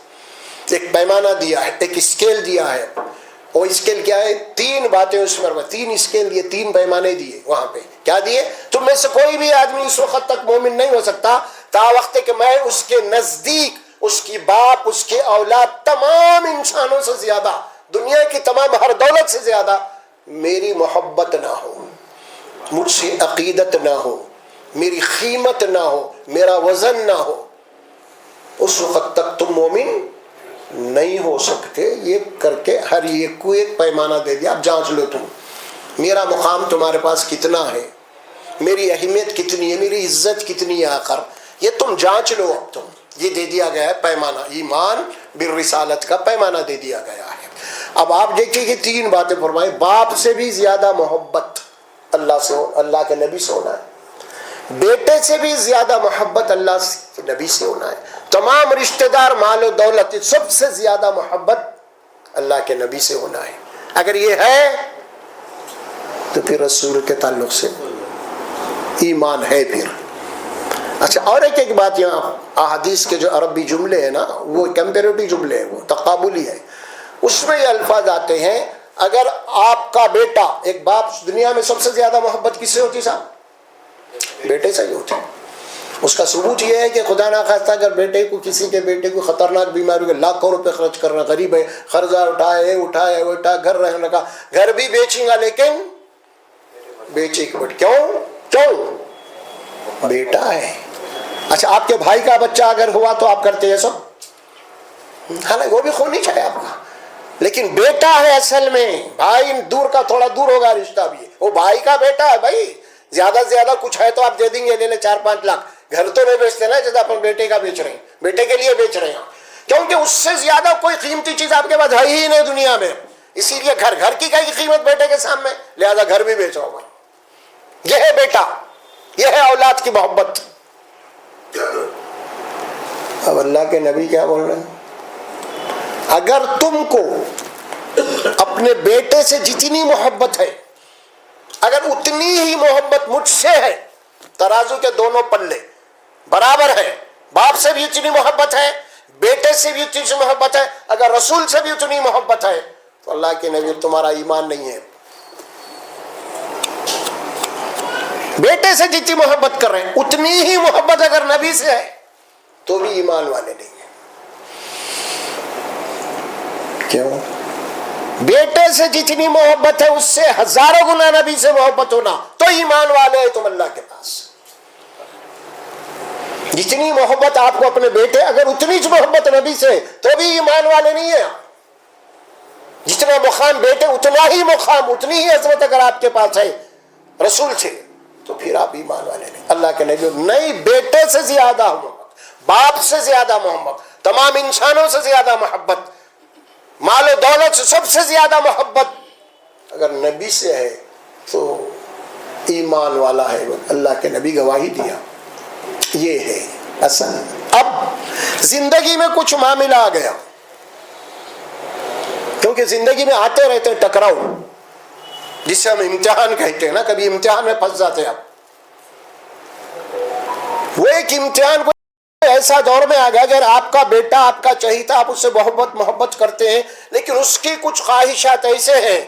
ایک پیمانہ دیا ہے، ایک اسکیل دیا ہے. وہ اسکیل کیا ہے؟ 3 باتیں اس میں، 3 اسکیل دیے، 3 پیمانے دیے. وہاں پہ کیا دیے؟ تم میں سے کوئی بھی آدمی اس وقت تک مومن نہیں ہو سکتا تا وقت کہ میں اس کے نزدیک، اس کی باپ، اس کے اولاد، تمام انسانوں سے زیادہ، دنیا کی تمام ہر دولت سے زیادہ میری محبت نہ ہو، مجھ سے عقیدت نہ ہو، میری قیمت نہ ہو، میرا وزن نہ ہو، اس وقت تک تم مومن نہیں ہو سکتے. یہ کر کے ہر ایک کو ایک پیمانہ دے دیا. اب جانچ لو تم، میرا مقام تمہارے پاس کتنا ہے، میری اہمیت کتنی ہے، میری عزت کتنی ہے. آخر یہ تم جانچ لو. اب تم یہ دے دیا گیا ہے پیمانہ، ایمان بالرسالت کا پیمانہ دے دیا گیا ہے. اب آپ دیکھیے کہ 3 باتیں فرمائیں. باپ سے بھی زیادہ محبت اللہ سے، اللہ کے نبی سے ہونا ہے. بیٹے سے بھی زیادہ محبت اللہ کے نبی سے ہونا ہے. تمام رشتہ دار، مال و دولت، سب سے زیادہ محبت اللہ کے نبی سے ہونا ہے. اگر یہ ہے تو پھر رسول کے تعلق سے ایمان ہے. پھر اچھا، اور ایک بات، یہاں احادیث کے جو عربی جملے ہیں نا، وہ کمپیریٹو جملے ہیں، وہ تقابلی ہے. اس میں یہ الفاظ آتے ہیں، اگر آپ کا بیٹا، ایک باپ دنیا میں سب سے زیادہ محبت کس سے ہوتی صاحب؟ بیٹے سے ہی ہوتی. اس کا ثبوت یہ ہے کہ خدا نہ خواستہ اگر بیٹے کو، کسی کے بیٹے کو خطرناک بیماری، لاکھوں روپے خرچ کرنا، غریب ہے، قرضہ اٹھائے، گھر رہنے کا، گھر بھی بیچیں گا لیکن بیچے کے بیٹے. کیوں؟ بیٹا ہے. اچھا، آپ کے بھائی کا بچہ اگر ہوا تو آپ کرتے ہیں سب، حالانکہ وہ بھی خون نہیں چاہے آپ کا، لیکن بیٹا ہے اصل میں. بھائی دور کا تھوڑا دور ہوگا رشتہ بھی، وہ بھائی کا بیٹا ہے. بھائی زیادہ سے زیادہ کچھ ہے تو آپ دے دیں گے، لے لے 4-5 لاکھ. گھر تو نہیں بیچتے نا جیسے اپنے بیٹے کا بیچ رہے ہیں، بیٹے کے لیے بیچ رہے ہیں. کیونکہ اس سے زیادہ کوئی قیمتی چیز آپ کے پاس ہے ہی نہیں دنیا میں. اسی لیے گھر کی کیا قیمت بیٹے کے سامنے, لہذا گھر بھی بیچو گا. یہ ہے بیٹا, یہ ہے اولاد کی محبت. اب اللہ کے نبی کیا بول رہے ہیں, اگر تم کو اپنے بیٹے سے جتنی محبت ہے, اگر اتنی ہی محبت مجھ سے ہے, ترازو کے دونوں پلے برابر ہے, باپ سے بھی اتنی محبت ہے, بیٹے سے بھی اتنی محبت ہے, اگر رسول سے بھی اتنی محبت ہے, تو اللہ کے نبی تمہارا ایمان نہیں ہے. بیٹے سے جتنی محبت کر رہے ہیں اتنی ہی محبت اگر نبی سے ہے تو بھی ایمان والے نہیں ہیں. کیوں؟ بیٹے سے جتنی محبت ہے اس سے ہزاروں گنا نبی سے محبت ہونا تو ایمان والے ہیں تم اللہ کے پاس. جتنی محبت آپ کو اپنے بیٹے, اگر اتنی محبت نبی سے تو بھی ایمان والے نہیں ہیں. جتنا مقام بیٹے اتنا ہی مقام, اتنی ہی عظمت اگر آپ کے پاس ہے رسول سے, تو پھر آپ ایمان والے نہیں. اللہ کے نبی نہیں, بیٹے سے زیادہ محبت, باپ سے زیادہ محبت, تمام انسانوں سے زیادہ محبت, مال و دولت سے سب سے زیادہ محبت اگر نبی سے ہے تو ایمان والا ہے. اللہ کے نبی گواہی دیا. یہ ہے اصل. اب زندگی میں کچھ معاملہ آ گیا, کیونکہ زندگی میں آتے رہتے ٹکراؤ, جس سے ہم امتحان کہتے ہیں نا, کبھی امتحان میں پھنس جاتے ہیں. وہ ایک امتحان کو ایسا دور میں آ گیا, اگر آپ کا بیٹا آپ کا چہیتا, آپ اس سے محبت کرتے ہیں, لیکن اس کی کچھ خواہشات ایسے ہیں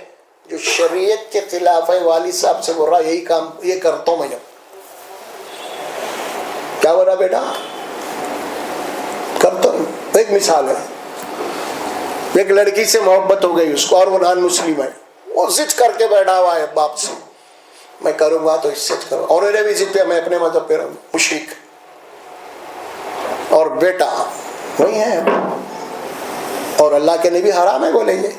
جو شریعت کے خلاف ہے. والد صاحب سے بول رہا یہی کام یہ کرتا ہوں میں. کیا بول رہا بیٹا کرتا ہوں. ایک مثال ہے, ایک لڑکی سے محبت ہو گئی اس کو, اور وہ نان مسلم ہے, وہ ضد کر کے بیٹھا ہوا ہے باپ سے, میں کروں گا تو اس سے کروں, اور انہیں بھی ضد پہ میں اپنے مذہب پہ رہوں, مشرک. اور بیٹا وہی ہے, اور اللہ کے نبی حرام ہے بولیں گے,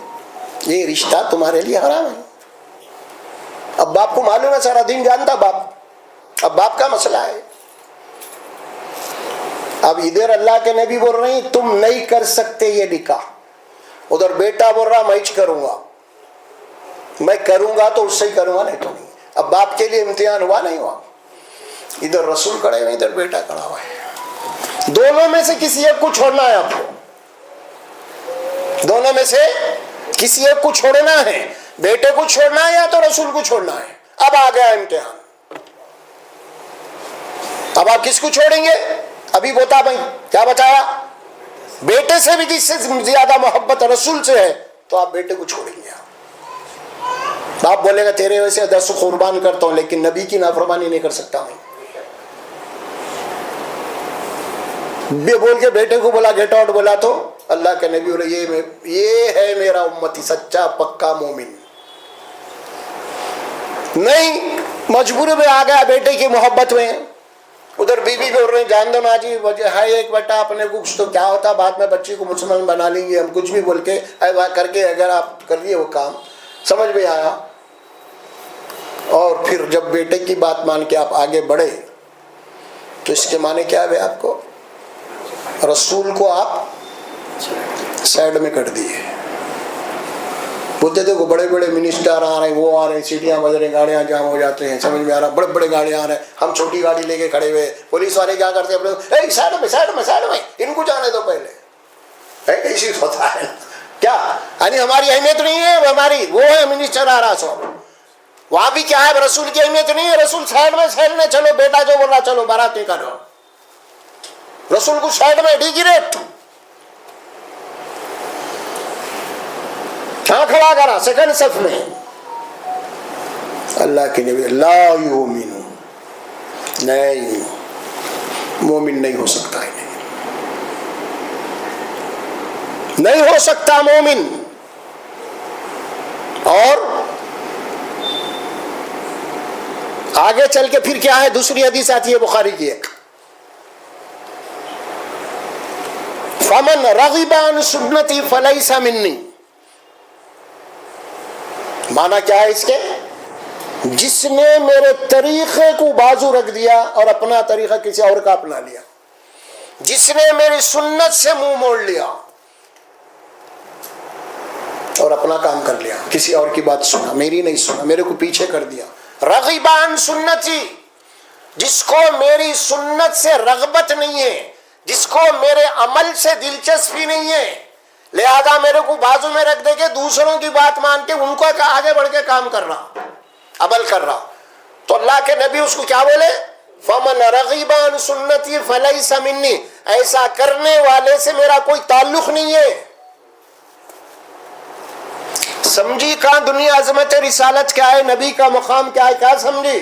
یہ رشتہ تمہارے لیے حرام ہے. اب باپ کو معلوم ہے, سارا دین جانتا باپ, اب باپ کا مسئلہ ہے. اب ادھر اللہ کے نبی بول رہے ہیں تم نہیں کر سکتے یہ نکاح, ادھر بیٹا بول رہا میں کروں گا, میں کروں گا تو اس سے ہی کروں گا, نہیں تو نہیں. اب باپ کے لیے امتحان ہوا نہیں ہوا, ادھر رسول کھڑے ہوئے, ادھر بیٹا کھڑا ہوا ہے. دونوں میں سے کسی ایک کو چھوڑنا ہے آپ کو, دونوں میں سے کسی ایک کو چھوڑنا ہے, بیٹے کو چھوڑنا ہے یا تو رسول کو چھوڑنا ہے. اب آ گیا امتحان, اب آپ کس کو چھوڑیں گے؟ ابھی بتا بھائی کیا بتایا, بیٹے سے بھی جس سے زیادہ محبت رسول سے ہے تو آپ بیٹے کو چھوڑیں گے. باپ بولے گا تیرے ویسے 10 قربان کرتا ہوں لیکن نبی کی نافرمانی نہیں کر سکتا میں. بول کے بیٹے کو بولا گیٹ آؤٹ بولا تو اللہ کے نبی بولے یہ ہے میرا امتی سچا پکا مومن. نہیں, مجبور میں آ گیا بیٹے کی محبت میں. ادھر بیوی بول رہے ہیں جان دو نا جی, ہے ایک بیٹا اپنے کو تو کیا ہوتا, بعد میں بچی کو مسلمان بنا لیں گے ہم, کچھ بھی بول کے کر کے اگر آپ کر لیے وہ کام سمجھ میں آیا. اور پھر جب بیٹے کی بات مان کے آپ آگے بڑھے تو اس کے معنی کیا ہے, آپ کو رسول کو آپ سائڈ میں کر دیے. بولتے تھے وہ بڑے بڑے منسٹر آ رہے ہیں, وہ آ رہے ہیں, سیٹیاں بج رہی, گاڑیاں جام ہو جاتے ہیں, سمجھ میں آ رہا, بڑے بڑے گاڑیاں آ رہے ہیں, ہم چھوٹی گاڑی لے کے کھڑے ہوئے. پولیس والے کیا کرتے ہیں اپنے سائڈ میں ان کو جانے دو پہلے. ایسی ہوتا ہے کیا, یعنی ہماری اہمیت نہیں ہے, ہماری وہ ہے منسٹر آ رہا سو. وہاں بھی کیا ہے, رسول کی اہمیت نہیں ہے, رسول سائڈ میں چلو, بیٹا جو بول رہا چلو بارات نہیں کرو, رسول کو سائڈ میں ڈیگریٹ کہاں کھڑا کرا, سیکنڈ صف میں. اللہ کے نبی لا یؤمن, نہیں مومن نہیں ہو سکتا ہے, نہیں ہو سکتا مومن. اور آگے چل کے پھر کیا ہے, دوسری حدیث آتی ہے بخاری کی ایک, فمن رغب عن سنتی فلیس منی. مانا کیا ہے اس کے, جس نے میرے طریقے کو بازو رکھ دیا اور اپنا طریقہ کسی اور کا اپنا لیا. جس نے میری سنت سے منہ موڑ لیا اور اپنا کام کر لیا، کسی اور کی بات سنا، میری نہیں سنا، میرے کو پیچھے کر دیا. رغبان سنتی، جس کو میری سنت سے رغبت نہیں ہے، جس کو میرے عمل سے دلچسپی نہیں ہے، لہذا میرے کو بازو میں رکھ دے کے دوسروں کی بات مان کے ان کو آگے بڑھ کے کام کر رہا، عمل کر رہا. تو اللہ کے نبی اس کو کیا بولے؟ فمن رغب عن سنتی فلیس منی، ایسا کرنے والے سے میرا کوئی تعلق نہیں ہے. سمجھی کہاں دنیا عظمت رسالت کیا ہے، نبی کا مقام کیا ہے، کیا سمجھی؟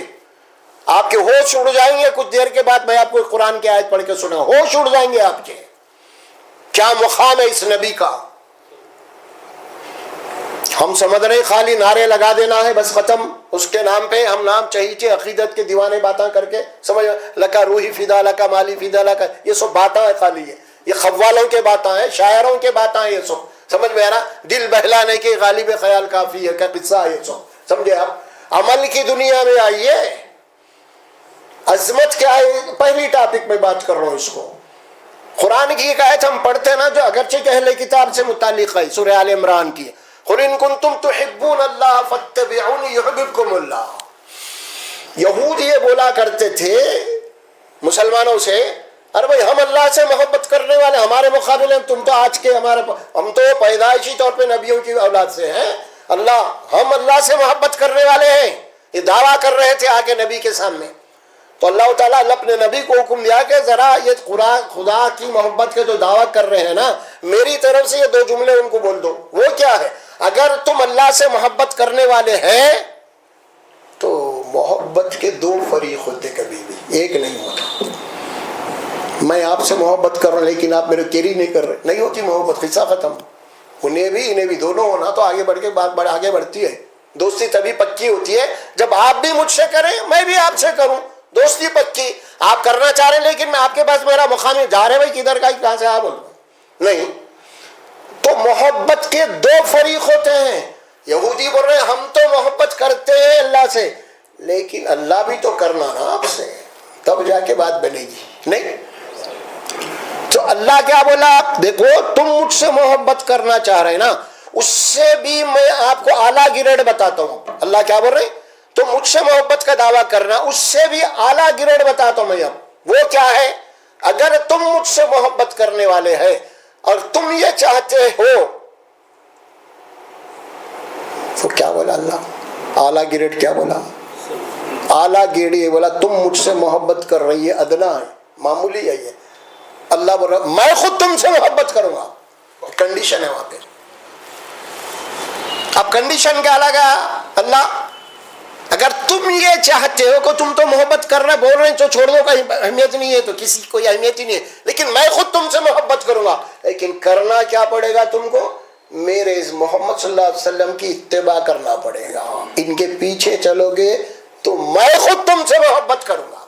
آپ کے ہوش اڑ جائیں گے کچھ دیر کے بعد. میں آپ کو قرآن کی آیت پڑھ کے سنا، ہوش اڑ جائیں گے آپ کے. کیا مقام ہے اس نبی کا. ہم سمجھ رہے خالی نعرے لگا دینا ہے بس ختم، اس کے نام پہ ہم نام چہیچے عقیدت کے دیوانے باتاں کر کے سمجھ لکا روحی فدا لکا مالی فدا لکا، یہ سب باتاں ہیں خالی. یہ خوالوں کے باتاں ہیں، شاعروں کے باتاں ہیں، یہ سب سمجھ میں آ رہا. دل بہلانے کے غالب خیال کافی ہے کا قصہ ہے یہ سب، سمجھے آپ. عمل کی دنیا میں آئیے. عظمت کیا ہے، پہلی ٹاپک میں بات کر رہا ہوں اس کو. قرآن کی ایک آیت ہم پڑھتے ہیں نا جو اگرچہ کہ اہل کتاب سے متعلق ہے، سورہ آل عمران کی. قُلْ إِن كُنتُمْ تُحِبُّونَ اللَّهَ فَاتَّبِعُونِي يُحْبِبْكُمُ اللَّهُ. یہود یہ بولا کرتے تھے مسلمانوں سے، ارے بھائی ہم اللہ سے محبت کرنے والے، ہمارے مقابلے میں تم تو آج کے ہم تو پیدائشی طور پہ نبیوں کی اولاد سے ہیں، ہم اللہ سے محبت کرنے والے ہیں. یہ دعویٰ کر رہے تھے آگے نبی کے سامنے. تو اللہ تعالیٰ اپنے نبی کو حکم دیا کہ ذرا یہ خدا کی محبت کے جو دعویٰ کر رہے ہیں نا، میری طرف سے یہ دو جملے ان کو بول دو. وہ کیا ہے؟ اگر تم اللہ سے محبت کرنے والے ہیں تو محبت کے دو فریق ہوتے، کبھی بھی ایک نہیں ہوتا. میں آپ سے محبت کر رہا ہوں لیکن آپ میرے کیری نہیں کر رہے، نہیں ہوتی محبت، قصہ ختم. انہیں بھی انہیں بھی دونوں ہونا تو آگے بڑھ کے بات آگے بڑھتی ہے. دوستی تبھی پکی ہوتی ہے جب آپ بھی مجھ سے کریں، میں بھی آپ سے کروں، دوستی پکی. آپ کرنا چاہ رہے ہیں لیکن میں آپ کے پاس میرا مقام ہے، جا رہے بھائی کدھر کا، کہاں سے آپ بولو نہیں. تو محبت کے دو فریق ہوتے ہیں. یہودی بول رہے ہیں ہم تو محبت کرتے ہیں اللہ سے لیکن اللہ بھی تو کرنا نا آپ سے، تب جا کے بات بنے گی. نہیں تو اللہ کیا بولا؟ دیکھو تم مجھ سے محبت کرنا چاہ رہے ہیں نا، اس سے بھی میں آپ کو اعلیٰ گریڈ بتاتا ہوں. اللہ کیا بول رہے ہیں؟ تم مجھ سے محبت کا دعویٰ کرنا، اس سے بھی اعلیٰ گریڈ بتاتا ہوں میں. اب وہ کیا ہے؟ اگر تم مجھ سے محبت کرنے والے ہیں اور تم یہ چاہتے ہو، تو کیا بولا اللہ؟ اعلیٰ گریڈ کیا بولا؟ اعلیٰ گریڈ یہ بولا تم مجھ سے محبت کر رہی ہے، ادنا ہے، معمولی ہے یہ. اللہ بول رہا میں خود تم سے محبت کروں گا. کنڈیشن ہے وہاں پہ. اب کنڈیشن کیا لگا؟ اللہ اگر تم یہ چاہتے ہو کہ تم تو محبت کرنا بول رہے ہیں تو چھوڑ دو، کوئی اہمیت نہیں ہے، تو کسی کی کوئی اہمیت ہی نہیں ہے، لیکن میں خود تم سے محبت کروں گا. لیکن کرنا کیا پڑے گا تم کو؟ میرے اس محمد صلی اللہ علیہ وسلم کی اتباع کرنا پڑے گا. ان کے پیچھے چلو گے تو میں خود تم سے محبت کروں گا.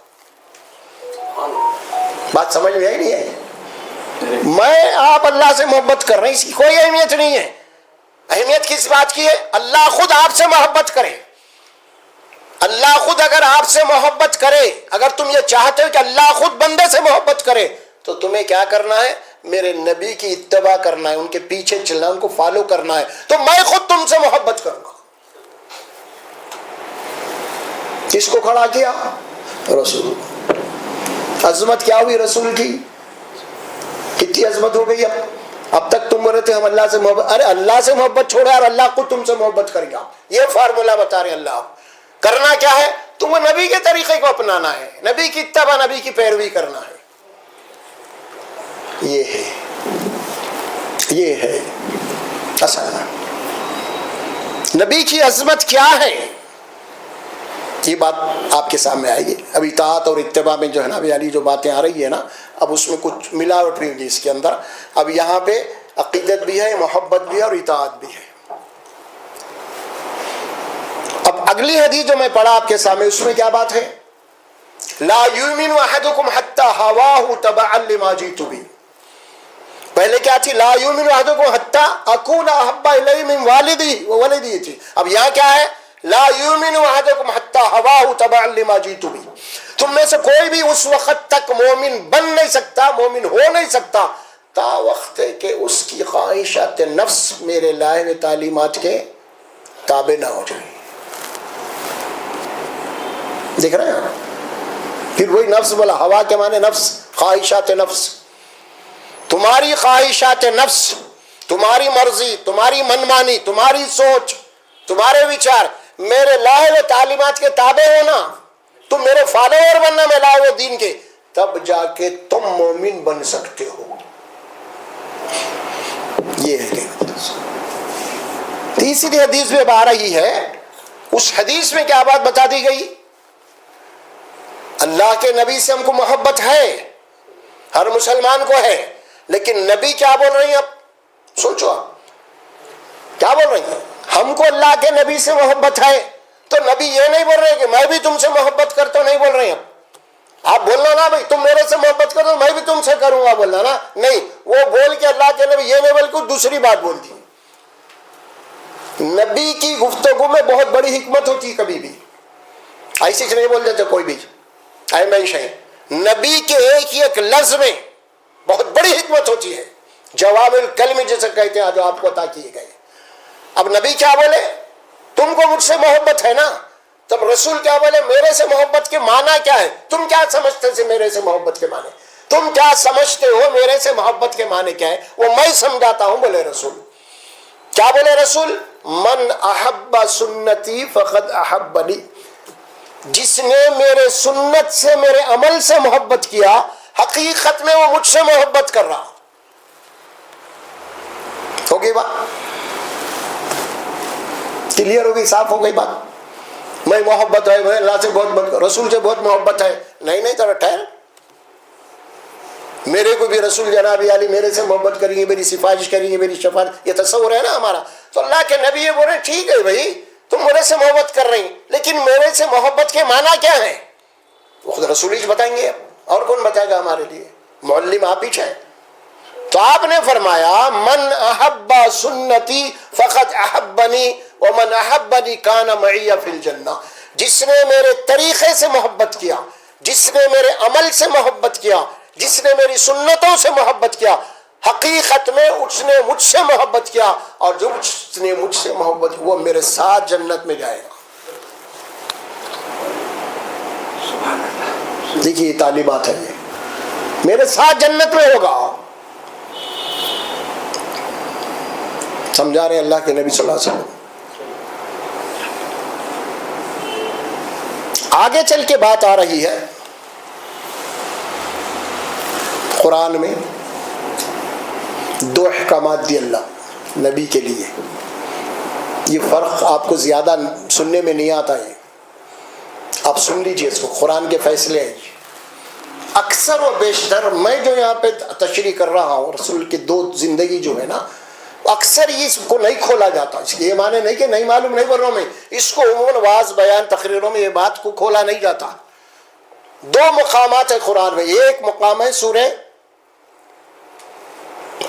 بات سمجھ میں آئی نہیں ہے؟ میں آپ اللہ سے محبت کر رہے ہیں، اس کی کوئی اہمیت نہیں ہے. اہمیت کس بات کی ہے؟ اللہ خود آپ سے محبت کرے. اللہ خود اگر آپ سے محبت کرے، اگر تم یہ چاہتے ہو کہ اللہ خود بندے سے محبت کرے تو تمہیں کیا کرنا ہے؟ میرے نبی کی اتباع کرنا ہے، ان کے پیچھے چلنا ہے، ان کو فالو کرنا ہے. تو میں خود تم سے محبت کروں گا. کس کو کھڑا کیا؟ رسول. عظمت کیا ہوئی رسول کی؟ کتنی عظمت ہو گئی. اب تک تم بول رہے تھے ہم اللہ سے محبت، ارے اللہ سے محبت چھوڑے اور اللہ خود تم سے محبت کرے گا. یہ فارمولا بتا رہے اللہ. کرنا کیا ہے؟ تم کو نبی کے طریقے کو اپنانا ہے، نبی کی اتباع، نبی کی پیروی کرنا ہے. یہ ہے اصل. نبی کی عظمت کیا ہے یہ بات آپ کے سامنے آئے گی. اب اطاعت اور اتباع میں جو ہے نا یعنی جو باتیں آ رہی ہے نا، اب اس میں کچھ ملاوٹ نہیں ہوگی اس کے اندر. اب یہاں پہ عقیدت بھی ہے، محبت بھی ہے اور اطاعت بھی ہے. اب اگلی حدیث جو میں پڑھا آپ کے سامنے، اس میں کیا بات ہے؟ لا یؤمن احدکم حتی ہواہ تبعا لما جئت بہ. پہلے کیا تھی؟ لا یؤمن احدکم حتی اکون احب الیہ من والدی وولدی تھی. اب یہاں کیا ہے؟ لا یؤمن احدکم حتی ہواہ تبعا لما جئت بہ. تم میں سے کوئی بھی اس وقت تک مومن بن نہیں سکتا، مومن ہو نہیں سکتا تا وقت ہے کہ اس کی خواہشات نفس میرے لائے ہوئے تعلیمات کے تابع نہ ہو جائے۔ دیکھ رہے ہیں؟ پھر وہی نفس بولا، ہوا کے معنی نفس، خواہشات نفس، تمہاری خواہشات نفس، تمہاری مرضی، تمہاری منمانی، تمہاری سوچ، تمہارے وچار میرے لائے ہوئے تعلیمات کے تابع ہونا، تم میرے فالوور بننا میں لائے ہوئے دین کے، تب جا کے تم مومن بن سکتے ہو۔ یہ ہے کہ تیسری حدیث میں آ رہی ہے، اس حدیث میں کیا بات بتا دی گئی؟ اللہ کے نبی سے ہم کو محبت ہے، ہر مسلمان کو ہے، لیکن نبی کیا بول رہی ہیں؟ اب سوچو، آپ کیا بول رہی ہیں؟ ہم کو اللہ کے نبی سے محبت ہے، تو نبی یہ نہیں بول رہے کہ میں بھی تم سے محبت کرتا ہوں، نہیں بول رہے ہیں آپ بولنا نا بھائی تم میرے سے محبت کرو میں بھی تم سے کروں گا، بولنا نا، نہیں، وہ بول کے اللہ کے نبی یہ نہیں بول کے دوسری بات بول دی۔ نبی کی گفتگو میں بہت بڑی حکمت ہوتی ہے، کبھی بھی ایسے نہیں بول دیتے کوئی بھی نبی کے ایک ہی ایک لفظ میں بہت بڑی حکمت ہوتی ہے، جواب الکلم جسے کہتے ہیں جو آپ کو عطا کیے گئے۔ اب نبی کیا بولے؟ تم کو مجھ سے محبت ہے نا، تب رسول کیا بولے؟ میرے سے محبت کے معنی کیا ہے؟ تم کیا سمجھتے سے میرے سے محبت کے معنی؟ تم کیا سمجھتے ہو میرے سے محبت کے معنی کیا ہے؟ وہ میں سمجھاتا ہوں، بولے رسول۔ کیا بولے رسول؟ من احب سنتی فقد احبنی، جس نے میرے سنت سے، میرے عمل سے محبت کیا، حقیقت میں وہ مجھ سے محبت کر رہا۔ ہو گئی بات؟ کلیئر ہو گئی، صاف ہو گئی بات؟ میں محبت ہے، میں اللہ سے بہت، رسول سے بہت محبت ہے، نہیں ذرا ٹھہر، میرے کو بھی رسول جناب علی میرے سے محبت کریں گے، میری سفارش کریں گے، میری شفاعت، یہ تصور ہے نا ہمارا۔ تو اللہ کے نبی یہ بول رہے ہیں ٹھیک ہے بھائی تم میرے سے محبت کر رہی، لیکن میرے سے محبت کے معنی کیا ہے؟ وہ خود رسول ہی بتائیں گے، اور کون بتائے گا ہمارے لیے؟ معلم آپ ہی ہیں۔ تو آپ نے فرمایا من احب سنتی فقد احبنی ومن احبنی کان معی فی الجنہ، جس نے میرے طریقے سے محبت کیا، جس نے میرے عمل سے محبت کیا، جس نے میری سنتوں سے محبت کیا، حقیقت میں اس نے مجھ سے محبت کیا، اور جو اس نے مجھ سے محبت وہ میرے ساتھ جنت میں جائے گا۔ دیکھیے یہ تعلیمات ہے، یہ میرے ساتھ جنت میں ہوگا۔ سمجھا رہے اللہ کے نبی صلی اللہ علیہ وسلم۔ آگے چل کے بات آ رہی ہے قرآن میں دو احکامات دی اللہ نبی کے لیے، یہ فرق آپ کو زیادہ سننے میں نہیں آتا ہے، آپ سن لیجئے اس کو، قرآن کے فیصلے ہیں۔ اکثر و بیشتر میں جو یہاں پہ تشریح کر رہا ہوں، رسول کی دو زندگی جو ہے نا، اکثر اس کو نہیں کھولا جاتا، اس لیے یہ معنی نہیں کہ نہیں معلوم نہیں بول رہا ہوں میں، اس کو عموماً واعظ بیان تقریروں میں یہ بات کو کھولا نہیں جاتا۔ دو مقامات ہیں قرآن میں، ایک مقام ہے سورہ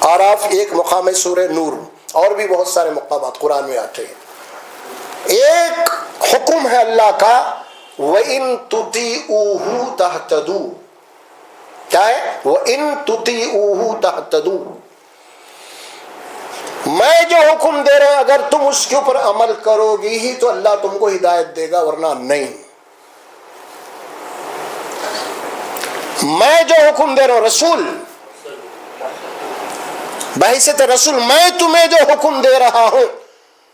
اعراف، ایک مقام ہے سورہ نور، اور بھی بہت سارے مقامات قرآن میں آتے ہیں۔ ایک حکم ہے اللہ کا وَإِن تُطِيعُوهُ تَهْتَدُوا، کیا ہے؟ وَإِن تُطِيعُوهُ تَهْتَدُوا، میں جو حکم دے رہا ہوں اگر تم اس کے اوپر عمل کرو گی ہی تو اللہ تم کو ہدایت دے گا، ورنہ نہیں۔ میں جو حکم دے رہا ہوں رسول، بحیثیت رسول میں تمہیں جو حکم دے رہا ہوں،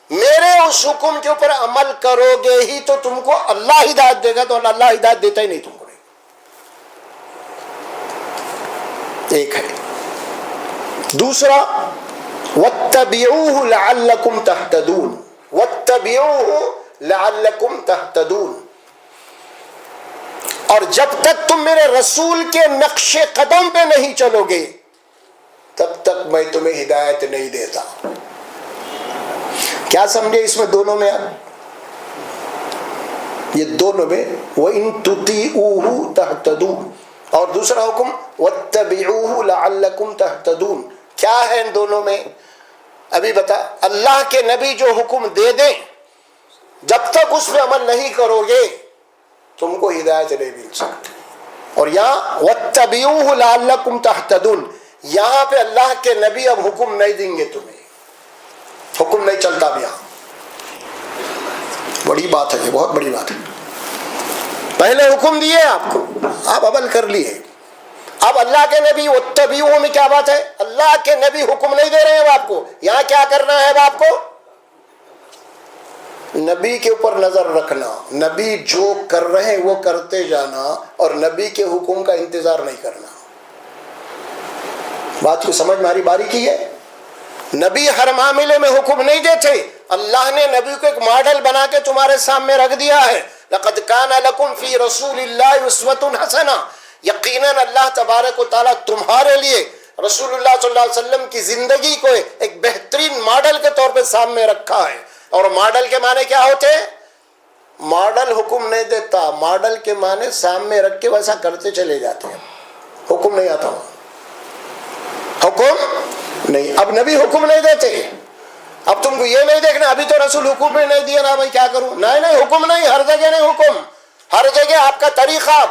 میرے اس حکم کے اوپر عمل کرو گے ہی تو تم کو اللہ ہدایت دے گا، تو اللہ ہدایت دیتا ہی نہیں تم کو۔ ایک ہے۔ دوسرا وَاتَّبِعُوهُ لَعَلَّكُمْ تَهْتَدُونَ، وَاتَّبِعُوهُ لَعَلَّكُمْ تَهْتَدُونَ، اور جب تک تم میرے رسول کے نقش قدم پہ نہیں چلو گے تب تک میں تمہیں ہدایت نہیں دیتا۔ کیا سمجھے اس میں دونوں میں؟ یہ دونوں میں وَإِن تُطِيعُوهُ تَهْتَدُونَ، اور دوسرا حکم وَاتَّبِعُوهُ لَعَلَّكُمْ تَهْتَدُونَ، کیا ہے ان دونوں میں؟ ابھی بتا، اللہ کے نبی جو حکم دے دیں جب تک اس پہ عمل نہیں کرو گے تم کو ہدایت نہیں مل سکتی. اور یہاں وَاتَّبِعُوهُ لَعَلَّكُمْ تَهْتَدُونَ, یہاں پہ اللہ کے نبی اب حکم نہیں دیں گے تمہیں, حکم نہیں چلتا بھی. یہاں بڑی بات ہے, یہ بہت بڑی بات ہے. پہلے حکم دیے آپ کو, آپ عمل کر لیے. اب اللہ کے نبی وَاتَّبِعُوهُ میں کیا بات ہے؟ اللہ کے نبی حکم نہیں دے رہے ہیں آپ کو, یہاں کیا کرنا ہے آپ کو؟ نبی کے اوپر نظر رکھنا, نبی جو کر رہے ہیں وہ کرتے جانا, اور نبی کے حکم کا انتظار نہیں کرنا. بات کو سمجھ میں آ رہی؟ باریکی ہے. نبی ہر معاملے میں حکم نہیں دیتے, اللہ نے نبی کو ایک ماڈل بنا کے تمہارے سامنے رکھ دیا ہے. لَقَدْ كَانَ لَكُمْ فِي رَسُولِ اللَّهِ أُسْوَةٌ حَسَنَةٌ, یقیناً اللہ تبارک و تعالیٰ تمہارے لیے رسول اللہ صلی اللہ علیہ وسلم کی زندگی کو ایک بہترین ماڈل کے طور پہ سامنے رکھا ہے. اور ماڈل کے معنی کیا ہوتے ہیں؟ ماڈل حکم نہیں دیتا, ماڈل کے معنی سامنے رکھ کے ویسا کرتے چلے جاتے ہیں, حکم نہیں آتا وہاں, حکم نہیں. اب نبی حکم نہیں دیتے. اب تم کو یہ نہیں دیکھنا ابھی تو رسول حکم نہیں دیا نا بھائی کیا کروں, نہیں حکم نہیں, ہر جگہ نہیں حکم. ہر جگہ آپ کا طریقہ,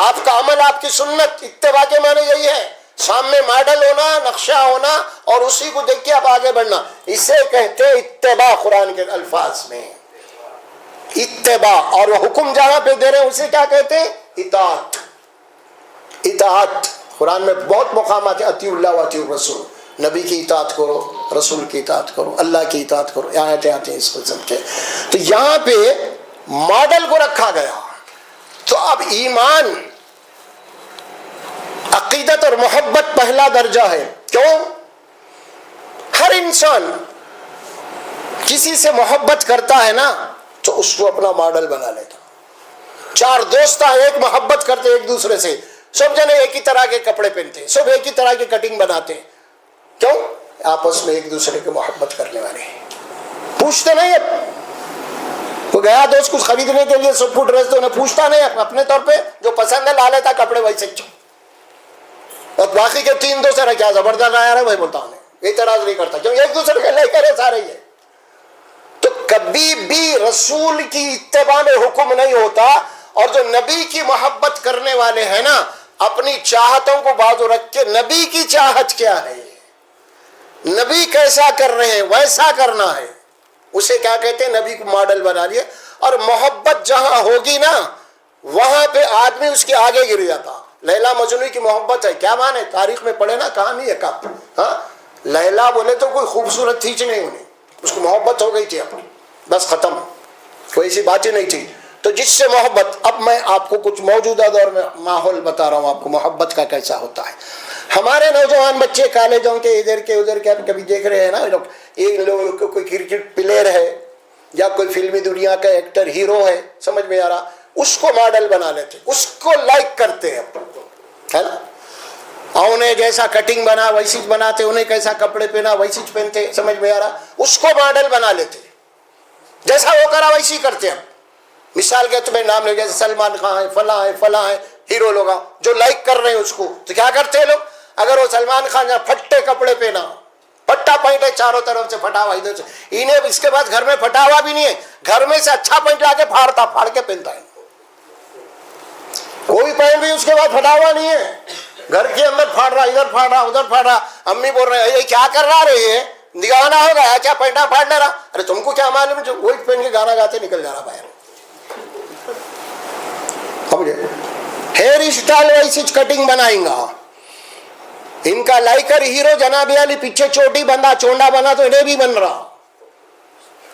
آپ کا عمل, آپ کی سنت, اتباع کے معنی یہی ہے, سامنے ماڈل ہونا, نقشہ ہونا, اور اسی کو دیکھ کے آپ آگے بڑھنا. اسے کہتے اتباع. قرآن کے الفاظ میں اتباع, اور وہ حکم جہاں پہ دے رہے ہیں اسے کیا کہتے ہیں؟ اطاعت. اطاعت قرآن میں بہت مقامات ہیں, اطیعوا اللہ واطیعوا الرسول, نبی کی اطاعت کرو, رسول کی اطاعت کرو, اللہ کی اطاعت کرو, آیتیں آتے ہیں اس قسم کے. تو یہاں پہ ماڈل کو رکھا گیا. تو اب ایمان, عقیدت اور محبت پہلا درجہ ہے. کیوں؟ ہر انسان کسی سے محبت کرتا ہے نا تو اس کو اپنا ماڈل بنا لیتا. چار دوست ہیں, ایک محبت کرتے ایک دوسرے سے, سب جنے ایک ہی طرح کے کپڑے پہنتے, سب ایک ہی طرح کی کٹنگ بناتے. کیوں؟ آپس میں ایک دوسرے کو محبت کرنے والے ہیں. پوچھتے نہیں. اب وہ گیا دوست کچھ خریدنے کے لیے سب کو ڈریس تو انہیں پوچھتا نہیں, اپنے طور پہ جو پسند ہے لا لیتا کپڑے ویسے. اور باقی کے تین دوست کیا زبردست آیا ہے وہی بولتا ہوں, اعتراض نہیں کرتا. کیوں؟ ایک دوسرے کے لے کرے سارے ہی ہے. تو کبھی بھی رسول کی اتباع میں حکم نہیں ہوتا. اور جو نبی کی محبت کرنے والے ہیں نا, اپنی چاہتوں کو بازو رکھ کے نبی کی چاہت کیا ہے, نبی کیسا کر رہے ہیں ویسا کرنا ہے, اسے کیا کہتے ہیں؟ نبی کو ماڈل بنا لیے. اور محبت جہاں ہوگی نا وہاں پہ آدمی اس کے آگے گر جاتا. لیلا مجنون کی محبت ہے, کیا معنی؟ تاریخ میں پڑھے نا, کہانی ہے کب. ہاں, لیلا بولے تو کوئی خوبصورت تھی نہیں, انہیں اس کو محبت ہو گئی تھی اپنی, بس ختم, کوئی ایسی بات ہی نہیں تھی. تو جس سے محبت, اب میں آپ کو کچھ موجودہ دور میں ماحول بتا رہا ہوں آپ کو محبت کا کیسا ہوتا ہے. ہمارے نوجوان بچے کالجوں کے ادھر کے ادھر کے, آپ کبھی دیکھ رہے ہیں نا لوگ, ایک لوگ کوئی کرکٹ پلیئر ہے یا کوئی فلمی دنیا کا ایکٹر ہیرو ہے, سمجھ میں آ رہا, اس کو ماڈل بنا لیتے, اس کو لائک کرتے ہیں, ہے نا. انہیں جیسا کٹنگ بنا ویسی بناتے, انہیں کیسا کپڑے پہنا ویسی پہنتے, سمجھ میں آ رہا, اس کو ماڈل بنا لیتے, جیسا وہ کرا ویسی کرتے ہیں. مثال کے تمہیں نام لے, جیسے سلمان خان ہے, فلاں ہے ہیرو لوگ جو لائک کر رہے ہیں اس کو, تو کیا کرتے ہیں لوگ؟ اگر وہ سلمان خان جہاں پھٹے کپڑے پہنا, پھٹا پینٹ ہے چاروں طرف سے پھٹا ہوا, ادھر سے انہیں اس کے بعد گھر میں پھٹا ہوا بھی نہیں ہے, گھر میں سے اچھا پینٹ لا کے پھاڑ کے پہنتا ہے. کوئی پینٹ بھی اس کے بعد پھٹا ہوا نہیں ہے, گھر کے اندر پھاڑ رہا, ادھر پھاڑ رہا, ادھر پھاڑ رہا. امی بول رہے ہیں یہ کیا کر رہا رہے ہے, گانا ہو گیا کیا, پینٹا پھاڑ لے رہا. ارے تم کو کیا معلوم, جو وہی پہن کے گانا گاتے نکل جا رہا باہر. ہیئر اسٹائل ویسی کٹنگ بنائیں گا. ان کا لائکر ہیرو جنابی علی پیچھے چوٹی بندہ چونڈا بنا تو انہیں بھی بن رہا.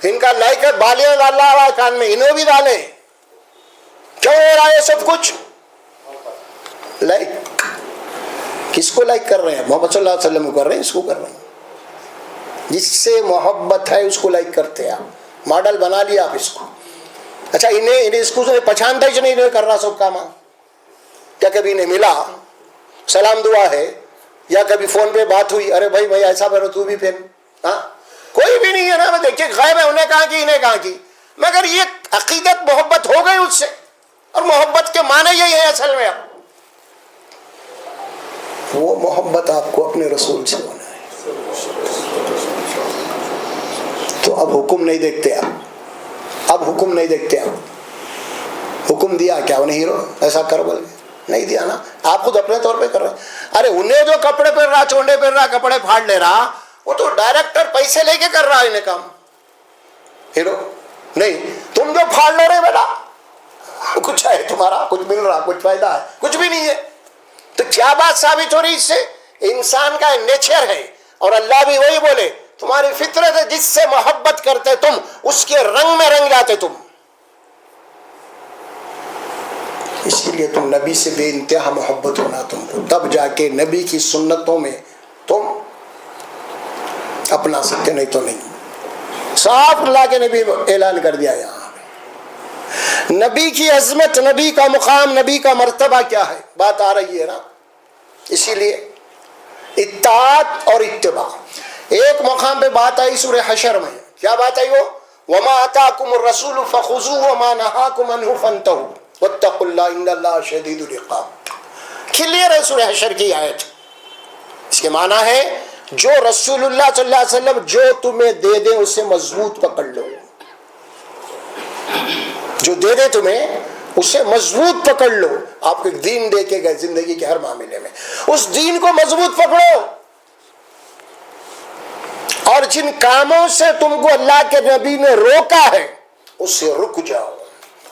ان کا لائکر بالیاں ڈالا ہوا کان میں, انہیں بھی ڈالے. کیوں ہو رہا ہے سب کچھ؟ لائک. کس کو لائک کر رہے ہیں؟ محمد صلی اللہ علیہ وسلم کو کر رہے ہیں, اس کو کر رہے ہیں. جس سے محبت ہے اس کو لائک کرتے ہیں آپ, ماڈل بنا لیا آپ اس کو. اچھا انہیں اس کو پہچانتا ہی نہیں, انہیں کر رہا سب کام. کیا کبھی انہیں ملا, سلام دعا ہے, یا کبھی فون پہ بات ہوئی, ارے بھائی بھائی ایسا پہنو تو بھی پہن, ہاں کوئی بھی نہیں ہے نا. دیکھیے غائب ہے, انہیں کہاں کی انہیں کہاں کی, مگر یہ عقیدت محبت ہو گئی اس سے. اور محبت کے معنی یہی ہے اصل میں, اب وہ محبت آپ کو اپنے رسول سے ہونا ہے. تو اب حکم نہیں دیکھتے آپ, اب حکم نہیں دیکھتے آپ, حکم دیا کیا انہیں ہیرو ایسا کر بول کے؟ نہیں دیا نا، آپ خود اپنے طور پہ کر رہے ہیں۔ ارے انہیں جو کپڑے پہن رہا، چونڈے پہن رہا، کپڑے پھاڑ لے رہا، وہ تو ڈائریکٹر پیسے لے کے کر رہا ہے انہیں کام، ہیرو نہیں۔ تم جو پھاڑ لے رہے بیٹا، کچھ ہے تمہارا، کچھ مل رہا، کچھ فائدہ ہے؟ کچھ بھی نہیں ہے۔ تو کیا بات ثابت ہو رہی اس سے؟ انسان کا نیچر ہے، اور اللہ بھی وہی بولے تمہاری فطرت ہے، جس سے محبت کرتے تم اس کے رنگ میں رنگ جاتے تم۔ اسی لیے تم نبی سے بے انتہا محبت ہونا تم کو، تب جا کے نبی کی سنتوں میں تم اپنا سکتے، نہیں تو نہیں۔ صاف اللہ کے نبی اعلان کر دیا یہاں نبی کی عظمت، نبی کا مقام، نبی کا مرتبہ کیا ہے، بات آ رہی ہے نا۔ اسی لیے اطاعت اور اتباع، ایک مقام پہ بات آئی سورہ حشر میں، کیا بات آئی وہ؟ وَمَا آتَاكُمُ الرَّسُولُ فَخُذُوهُ وَمَا نَهَاكُمْ عَنْهُ فَانْتَهُوا وَاتَّقُوا اللَّهَ إِنَّ اللَّهَ شَدِيدُ الْعِقَابِ۔ کلیئر ہے سورہ حشر کی آیت۔ اس کے معنی ہے جو رسول اللہ صلی اللہ علیہ وسلم جو تمہیں دے دے اسے مضبوط پکڑ لو، جو دے دے تمہیں اسے مضبوط پکڑ لو۔ آپ کو ایک دین دے کے گئے زندگی کے ہر معاملے میں، اس دین کو مضبوط پکڑو، اور جن کاموں سے تم کو اللہ کے نبی نے روکا ہے اس سے رک جاؤ،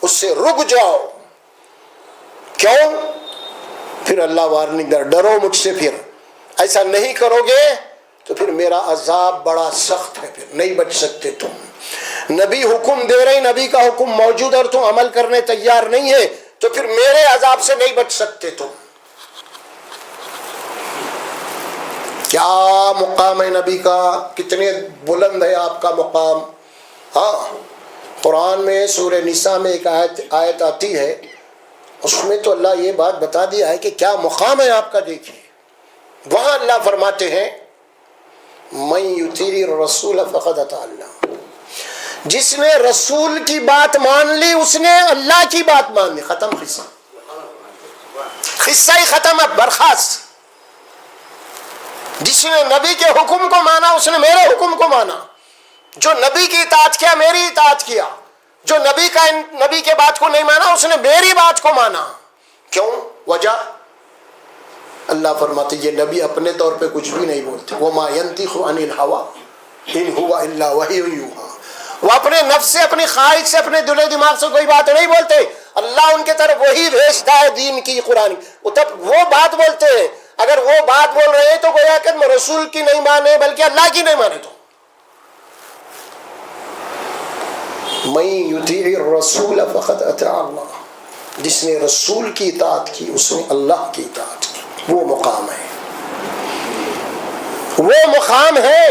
اس سے رک جاؤ۔ کیوں؟ پھر اللہ وارننگ دے، ڈرو مجھ سے، پھر ایسا نہیں کرو گے تو پھر میرا عذاب بڑا سخت ہے، پھر نہیں بچ سکتے تم۔ نبی حکم دے رہے، نبی کا حکم موجود اور تم عمل کرنے تیار نہیں ہے تو پھر میرے عذاب سے نہیں بچ سکتے تم۔ کیا مقام ہے نبی کا، کتنے بلند ہے آپ کا مقام۔ ہاں، قرآن میں سورہ نساء میں ایک آیت آتی ہے، اس میں تو اللہ یہ بات بتا دیا ہے کہ کیا مقام ہے آپ کا۔ دیکھیے وہاں اللہ فرماتے ہیں من یطیع الرسول فقد اطاع اللہ، جس نے رسول کی بات مان لی اس نے اللہ کی بات مان لی، ختم قصہ، قصہ ہی ختم ہے، برخاست۔ جس نے نبی کے حکم کو مانا اس نے میرے حکم کو مانا، جو نبی کی اطاعت کیا میری اطاعت کیا، جو نبی کے بات کو نہیں مانا اس نے میری بات کو مانا۔ کیوں؟ وجہ اللہ فرماتے یہ نبی اپنے طور پہ کچھ بھی نہیں بولتے، وَمَا يَنْطِقُ عَنِ الْهَوَىٰ إِنْ هُوَ إِلَّا وَحْيٌ يُوحَىٰ، وہ اپنے نفس سے، اپنی خواہش سے، اپنے دل و دماغ سے کوئی بات نہیں بولتے، اللہ ان کے طرف وہی بھیجتا ہے دین کی، قرآن کی، تب وہ بات بولتے ہیں۔ اگر وہ بات بول رہے ہیں تو گویا کہ رسول کی نہیں مانے بلکہ اللہ کی نہیں مانے۔ تو من یطیع الرسول فقد اطاع اللہ، جس نے رسول کی اطاعت کی اس نے اللہ کی اطاعت کی، وہ مقام ہے، وہ مقام ہے۔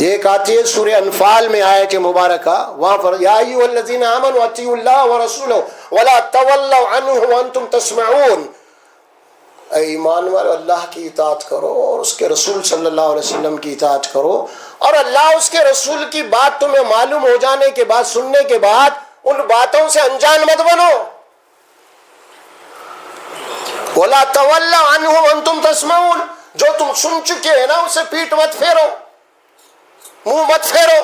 ایک آتی ہے سورہ انفال میں آیت مبارکہ، وہاں پر یا ایھا الذین آمنوا اطیعوا اللہ ورسولہ ولا تولوا عنہ وانتم تسمعون، اے ایمان والو اللہ کی اطاعت کرو اور اس کے رسول صلی اللہ علیہ وسلم کی اطاعت کرو، اور اللہ اس کے رسول کی بات تمہیں معلوم ہو جانے کے بعد، سننے کے بعد ان باتوں سے انجان مت بنو۔ وَلَا تَوَلَّوْا عَنْهُ وَأَنْتُمْ تَسْمَعُونَ، جو تم سن چکے ہیں نا اسے پیٹ مت پھیرو، منہ مت پھیرو،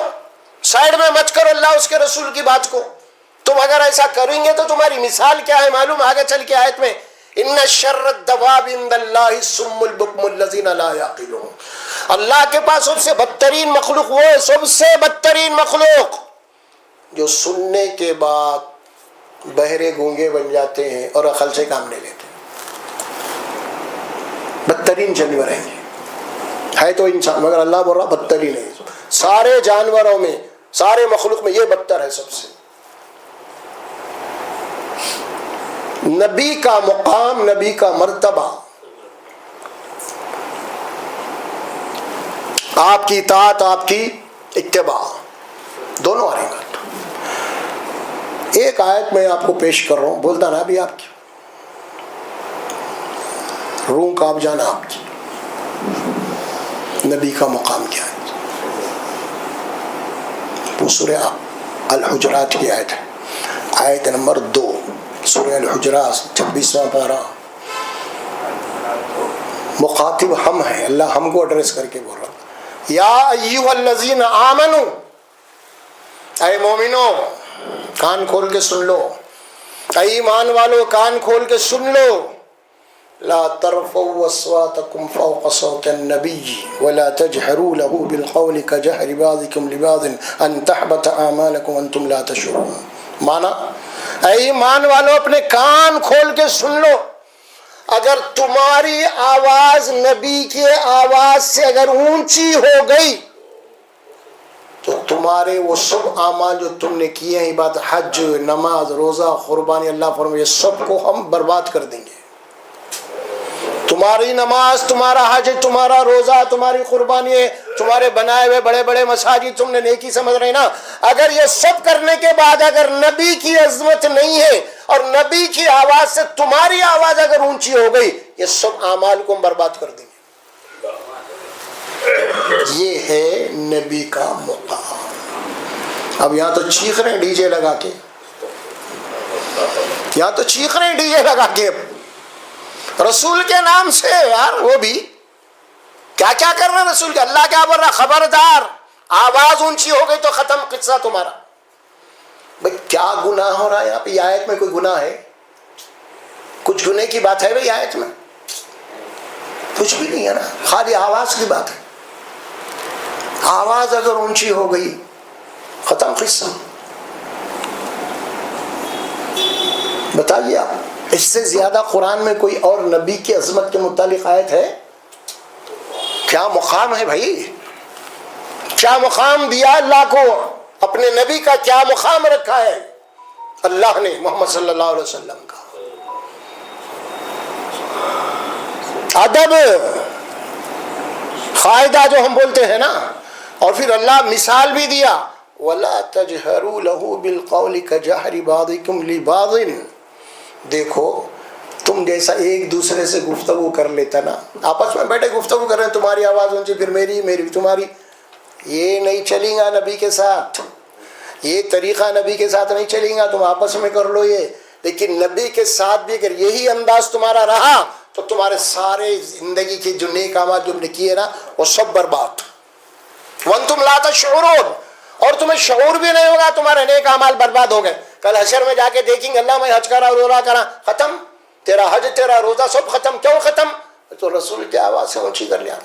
سائڈ میں مت کرو اللہ اس کے رسول کی بات کو۔ تم اگر ایسا کریں گے تو تمہاری مثال کیا ہے معلوم؟ آگے چل کے آیت میں ان شر الدواب عند اللہ الصم البکم الذین لا یعقلون، اللہ کے پاس سب سے بدترین مخلوق وہ ہے، سب سے بدترین مخلوق جو سننے کے بعد بہرے گونگے بن جاتے ہیں اور عقل سے کام نہیں لیتے۔ بدترین جانور ہیں، ہے تو انسان مگر اللہ بول رہا بدترین ہے، سارے جانوروں میں، سارے مخلوق میں یہ بدتر ہے سب سے۔ نبی کا مقام، نبی کا مرتبہ، آپ کی اطاعت، آپ کی اتباع، دونوں آئیں گا۔ ایک آیت میں آپ کو پیش کر رہا ہوں، بولتا نا ابھی آپ کی روح کانپ جانا، آپ کی نبی کا مقام کیا ہے۔ وہ سورہ الحجرات کی آیت ہے، آیت نمبر 2، سورہ الحجرات 26واں پارہ۔ مخاطب ہم ہیں، اللہ ہم کو ایڈریس کر کے بول رہا، یا ایھا الذین آمنوا، اے مومنو کان کھول کے سن لو، اے ایمان والو کان کھول کے سن لو، لا ترفعوا اصواتکم فوق صوت النبی ولا تجہروا له بالقول كجہر بعضکم لبعض ان تحبط اعمالکم وانتم لا تشعرون۔ مانا اے ایمان والو اپنے کان کھول کے سن لو، اگر تمہاری آواز نبی کی آواز سے اگر اونچی ہو گئی تو تمہارے وہ سب اعمال جو تم نے کیے ہیں، عبادت، حج، نماز، روزہ، قربانی، اللہ فرمائے یہ سب کو ہم برباد کر دیں گے۔ تمہاری نماز، تمہارا حج، تمہارا روزہ، تمہاری قربانی، تمہارے بنائے ہوئے بڑے بڑے مساجد تم نے نیکی سمجھ رہے نا، اگر یہ سب کرنے کے بعد اگر نبی کی عظمت نہیں ہے اور نبی کی آواز سے تمہاری آواز اگر اونچی ہو گئی، یہ سب اعمال کو ہم برباد کر دیں گے۔ یہ ہے نبی کا مقام۔ اب یہاں تو چیخ رہے ہیں ڈی جے لگا کے، یہاں تو چیخ رہے ہیں ڈی جے لگا کے رسول کے نام سے، یار وہ بھی کیا کیا کر رہے ہیں رسول کے۔ اللہ کیا بول رہا، خبردار آواز اونچی ہو گئی تو ختم قصہ تمہارا۔ بھئی کیا گناہ ہو رہا ہے یہاں پہ؟ یہ آیت میں کوئی گناہ ہے؟ کچھ گناہ کی بات ہے بھئی آیت میں؟ کچھ بھی نہیں ہے نا، خالی آواز کی بات ہے۔ آواز اگر اونچی ہو گئی ختم قصہ۔ بتائیے آپ، اس سے زیادہ قرآن میں کوئی اور نبی کی عظمت کے متعلق آیت ہے؟ کیا مقام ہے بھائی، کیا مقام دیا اللہ کو، اپنے نبی کا کیا مقام رکھا ہے اللہ نے محمد صلی اللہ علیہ وسلم کا۔ ادب، قاعدہ جو ہم بولتے ہیں نا، اور پھر اللہ مثال بھی دیا، وَلَا تَجْهَرُوا لَهُ بِالْقَوْلِ كَجَهْرِ بَعْضِكُمْ لِبَعْضٍ۔ دیکھو تم جیسا ایک دوسرے سے گفتگو کر لیتا نا، آپس میں بیٹھے گفتگو کر رہے ہیں، تمہاری آواز اونچی پھر میری، میری تمہاری، یہ نہیں چلے گا نبی کے ساتھ، یہ طریقہ نبی کے ساتھ نہیں چلے گا، تم آپس میں کر لو یہ، لیکن نبی کے ساتھ بھی اگر یہی انداز تمہارا رہا تو تمہارے سارے زندگی کے جو نیک اعمال جو نے کیے نا وہ سب برباد۔ وَأَنْتُمْ لَا تَشْعُرُونَ، اور تمہیں شعور بھی نہیں ہوگا، تمہارے نیک اعمال برباد ہو گئے۔ کل حشر میں جا کے دیکھیں گے، اللہ میں حج کرا روزہ کرا، ختم، تیرا حج تیرا روزہ سب ختم۔ کیوں ختم؟ تو رسول کی آواز سے اونچی کر لیا۔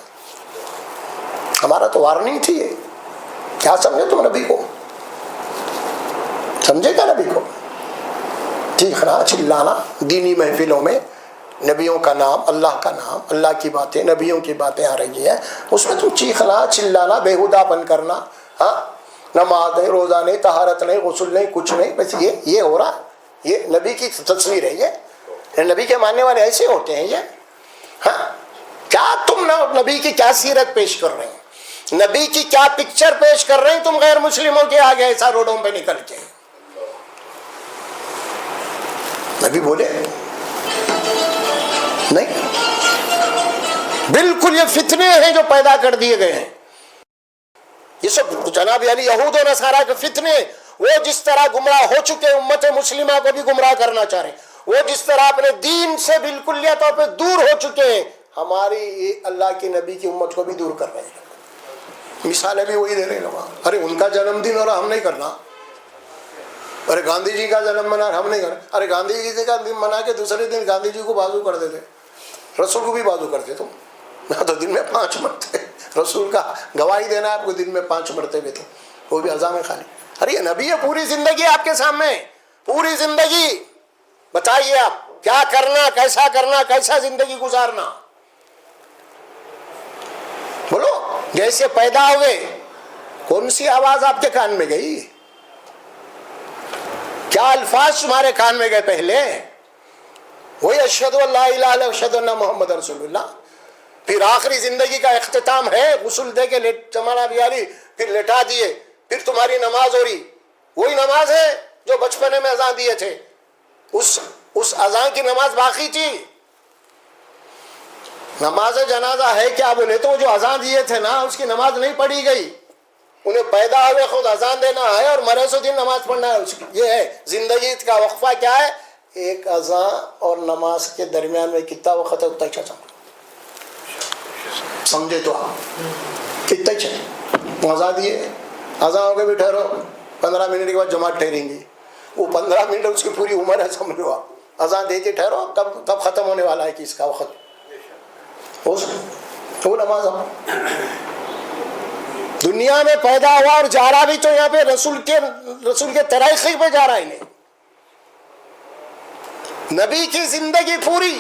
ہمارا تو وارننگ تھی یہ، کیا سمجھے تم نبی کو؟ سمجھے کیا نبی کو؟ چیخنا چلانا دینی محفلوں میں نبیوں کا نام، اللہ کا نام، اللہ کی باتیں، نبیوں کی باتیں آ رہی ہیں، اس میں تم چیخنا چلانا، بےہودہ پن کرنا، ہاں، نماز نہیں، روزہ نہیں، طہارت نہیں، غسل نہیں، کچھ نہیں، بس یہ ہو رہا، یہ نبی کی تصویر ہے۔ یہ نبی کے ماننے والے ایسے ہوتے ہیں یہ، ہاں، کیا تم نبی کی کیا سیرت پیش کر رہے ہیں، نبی کی کیا پکچر پیش کر رہے ہیں تم غیر مسلموں کے آگے ایسا روڈوں پہ نکل کے؟ نبی بولے نہیں، بالکل یہ فتنے ہیں جو پیدا کر دیے گئے ہیں، یہ سب جناب علی یہود و نصارہ کے فتنے، وہ جس طرح گمراہ ہو چکے امت مسلمہ کو بھی گمراہ کرنا چاہ رہے ہیں، وہ جس طرح اپنے دین سے بالکل یا طور پہ دور ہو چکے ہیں، ہماری اللہ کے نبی کی امت کو بھی دور کر رہے ہیں۔ مثالیں بھی وہی دے رہے ہیں، ارے ان کا جنم دن ہو رہا ہم نہیں کرنا، ارے گاندھی جی کا جنم منا ہم نہیں کرنا، ارے گاندھی جی کا دن منا کے دوسرے دن گاندھی جی کو بازو کر دیتے، رسول کو بھی بازو کرتے تم، نہ تو دن میں 5 مرتے رسول کا گواہی دینا ہے آپ کو، دن میں 5 مرتبہ تو وہ بھی اذان میں خالی۔ ارے یہ نبی ہے، پوری زندگی آپ کے سامنے، پوری زندگی بتائیے آپ کیا کرنا، کیسا زندگی گزارنا، بولو۔ جیسے پیدا ہوئے کون سی آواز آپ کے کان میں گئی، کیا الفاظ تمہارے کان میں گئے پہلے؟ وہی اشہد ان لا الہ الا اللہ اشہد ان محمد رسول اللہ۔ پھر آخری زندگی کا اختتام ہے، غسل دے کے چمانا بیالی، پھر لٹا دیے، پھر تمہاری نماز ہو رہی، وہی نماز ہے جو بچپنے میں اذان دیے تھے، اس اذان کی نماز باقی تھی۔ نماز جنازہ ہے کیا بولے تو جو اذان دیے تھے نا اس کی نماز نہیں پڑھی گئی، انہیں پیدا ہوئے خود اذان دینا ہے اور مرے سو دن نماز پڑھنا ہے اس کی۔ یہ ہے زندگی کا وقفہ، کیا ہے؟ ایک اذان اور نماز کے درمیان میں کتنا وقت ہے اتنا ہی چلتا، سمجھے تو آپ کتنا چلے؟ اذان دیے، اذان ہو کے بھی ٹھہرو، 15 منٹ کے بعد جماعت ٹھہریں گی. وہ 15 منٹ اس کی پوری عمر ہے سمجھو آپ. اذان دیتی ٹھہرو کب ختم ہونے والا ہے کہ اس کا وقت وہ نماز. دنیا میں پیدا ہوا اور جا رہا بھی تو یہاں پہ رسول کے طریقے پہ جا رہا ہے. نہیں, نبی کی زندگی پوری.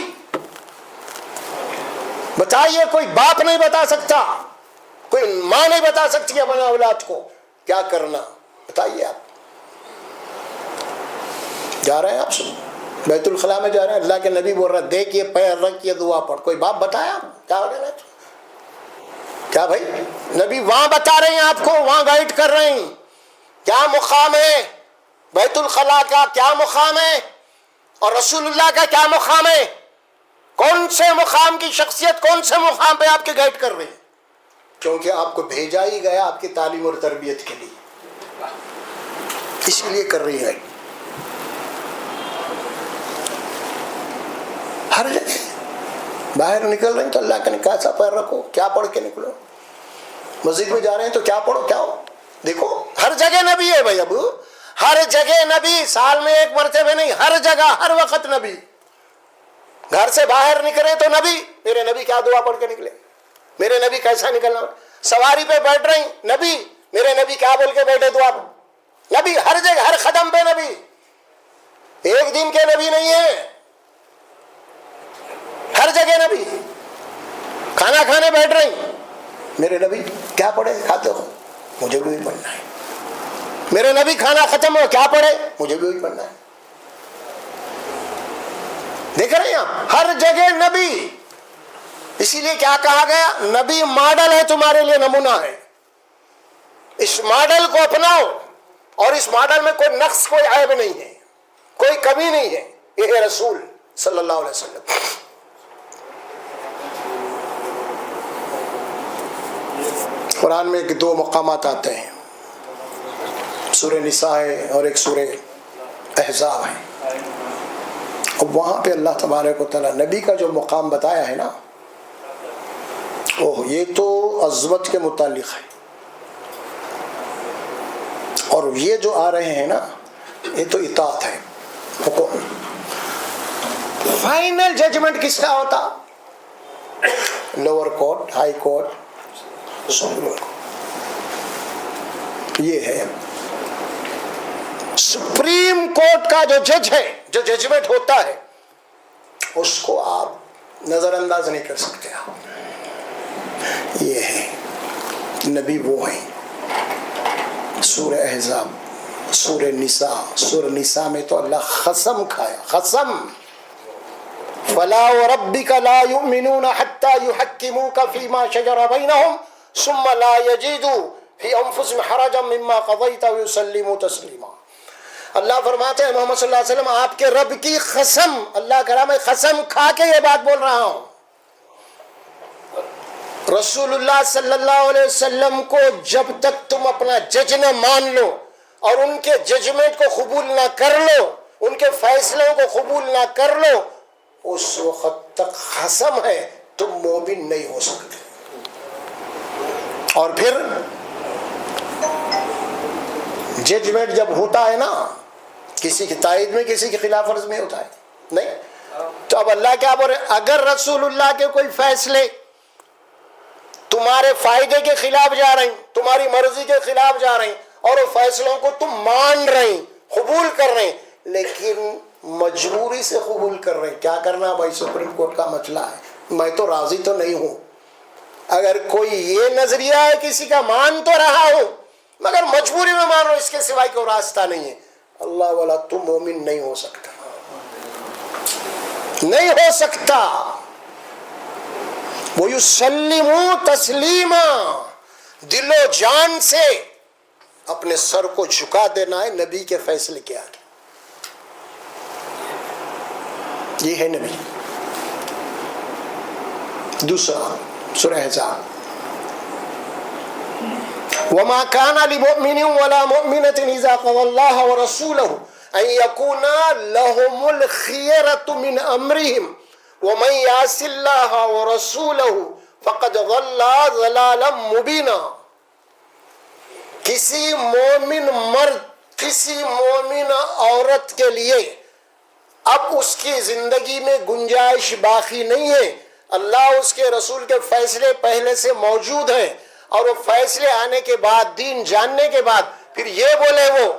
بتائیے کوئی باپ نہیں بتا سکتا, کوئی ماں نہیں بتا سکتی اپنے اولاد کو کیا کرنا. بتائیے آپ جا رہے ہیں, آپ بیت الخلاء میں جا رہے ہیں, اللہ کے نبی بول رہا ہے دیکھ یہ پیر رکھ یہ دعا پڑھ. کوئی باپ بتایا کیا ہو گیا؟ کیا بھائی نبی وہاں بتا رہے ہیں آپ کو, وہاں گائیڈ کر رہے ہیں کیا مقام ہے بیت الخلاء کا, کیا مقام ہے, اور رسول اللہ کا کیا مقام ہے. کون سے مقام کی شخصیت کون سے مقام پہ آپ کے گائیڈ کر رہے ہیں, کیونکہ آپ کو بھیجا ہی گیا آپ کی تعلیم اور تربیت کے لیے, اسی لیے کر رہی ہے. ہر جگہ باہر نکل رہے ہیں تو اللہ کا نکاح سا پیر رکھو, کیا پڑھ کے نکلو. مسجد میں جا رہے ہیں تو کیا پڑھو, کیا ہو. دیکھو ہر جگہ نبی ہے بھائی, ابو ہر جگہ نبی, سال میں ایک مرتبہ نہیں, ہر جگہ ہر وقت نبی. گھر سے باہر نکلے تو نبی, میرے نبی کیا دعا پڑھ کے نکلے, میرے نبی کیسا نکلنا. سواری پہ بیٹھ رہے ہیں نبی, میرے نبی کیا بول کے بیٹھے دعا. نبی ہر جگہ ہر قدم پہ نبی, ایک دن کے نبی نہیں ہے, ہر جگہ نبی. کھانا کھانے بیٹھ رہے ہیں میرے نبی کیا پڑھے, کھاتے ہو مجھے بھی وہی پڑھنا ہے. میرے نبی کھانا ختم ہو کیا پڑھے, مجھے بھی وہی پڑھنا ہے. دیکھ رہے ہیں آپ ہر جگہ نبی. اسی لیے کیا کہا گیا, نبی ماڈل ہے تمہارے لیے, نمونہ ہے. اس ماڈل کو اپناؤ, اور اس ماڈل میں کوئی نقص کوئی عیب نہیں ہے, کوئی کمی نہیں ہے. یہ ہے رسول صلی اللہ علیہ وسلم. قرآن میں ایک دو مقامات آتے ہیں, سورہ نساء ہے اور ایک سورہ احزاب ہے. اب وہاں پہ اللہ تبارک و تعالیٰ نبی کا جو مقام بتایا ہے نا, یہ تو عظمت کے متعلق ہے, اور یہ جو آ رہے ہیں نا یہ تو اطاعت ہے, حکم. فائنل ججمنٹ کس کا ہوتا, لوور کورٹ, ہائی کورٹ, یہ ہے سپریم کورٹ کا جو جج ہے, جو ججمنٹ ہوتا ہے اس کو آپ نظر انداز نہیں کر سکتے. آپ یہ ہے نبی وہ ہیں. سورہ احزاب, سورہ نساء. سورہ نساء میں تو اللہ قسم کھایا, قسم. فلا وربک لا یؤمنون حتی یحکموک فیما شجر بینہم ثم لا یجدوا فی انفسہم حرجا مما قضیت ویسلموا تسلیما. اللہ فرماتے ہیں محمد صلی اللہ علیہ وسلم آپ کے رب کی قسم, اللہ کرا میں قسم کھا کے یہ بات بول رہا ہوں. رسول اللہ صلی اللہ علیہ وسلم کو جب تک تم اپنا جج نہ مان لو اور ان کے ججمنٹ کو قبول نہ کر لو, ان کے فیصلوں کو قبول نہ کر لو, اس وقت تک قسم ہے تم مومن نہیں ہو سکتے. اور پھر ججمنٹ جب ہوتا ہے نا, کسی کی تائید میں کسی کے خلاف ورزی میں ہوتا ہے نہیں, تو اب اللہ کیا بول رہے, اگر رسول اللہ کے کوئی فیصلے تمہارے فائدے کے خلاف جا رہے ہیں, تمہاری مرضی کے خلاف جا رہے ہیں, اور وہ فیصلوں کو تم مان رہے ہیں, قبول کر رہے ہیں, لیکن مجبوری سے قبول کر رہے ہیں, کیا کرنا بھائی, سپریم کورٹ کا مسئلہ ہے, میں تو راضی تو نہیں ہوں. اگر کوئی یہ نظریہ ہے کسی کا, مان تو رہا ہوں مگر مجبوری میں مان رہا ہوں, اس کے سوائے کوئی راستہ نہیں ہے, اللہ والا تم مومن نہیں ہو سکتا, نہیں ہو سکتا. وَيُسَلِّمُوا تَسْلِيمًا, دل و جان سے اپنے سر کو جھکا دینا ہے نبی کے فیصلے کے آگے. یہ ہے نبی. دوسرا سورہ احزاب, وَمَا كَانَ لِمُؤْمِنٍ وَلَا مُؤْمِنَةٍ إِذَا قَضَى اللَّهُ وَرَسُولَهُ أَن يَكُونَ لَهُمُ الْخِيَرَةُ مِنْ أَمْرِهِمْ وَمَنْ يَعْصِ اللَّهَ وَرَسُولَهُ فَقَدْ ضَلَّ ضَلَالًا مُبِينًا. کسی مومن مرد کسی مومن عورت کے لیے اب اس کی زندگی میں گنجائش باقی نہیں ہے. اللہ اس کے رسول کے فیصلے پہلے سے موجود ہیں اور وہ فیصلے آنے کے بعد دین جاننے کے بعد پھر یہ بولے وہ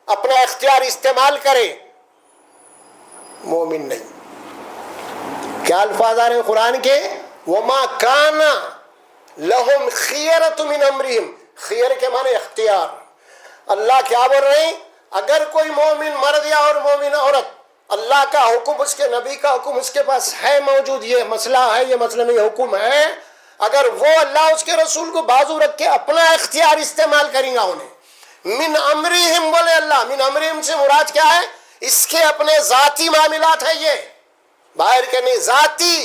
اپنا اختیار استعمال کرے، مومن نہیں. کیا الفاظ آ رہے ہیں قرآن کے؟ وما کان لہم خیرۃ من امرہم، خیر کے معنی اختیار. اللہ کیا بول رہے ہیں؟ اگر کوئی مومن مرد یا اور مومن عورت اللہ کا حکم، اس کے نبی کا حکم اس کے پاس ہے موجود، یہ مسئلہ ہے، یہ مسئلہ میں یہ حکم ہے، اگر وہ اللہ اس کے رسول کو بازو رکھ کے اپنا اختیار استعمال کریں گا انہیں. من امرہم بولے اللہ، من امرہم سے مراد کیا ہے؟ اس کے اپنے ذاتی معاملات ہے، یہ باہر کے نہیں، ذاتی.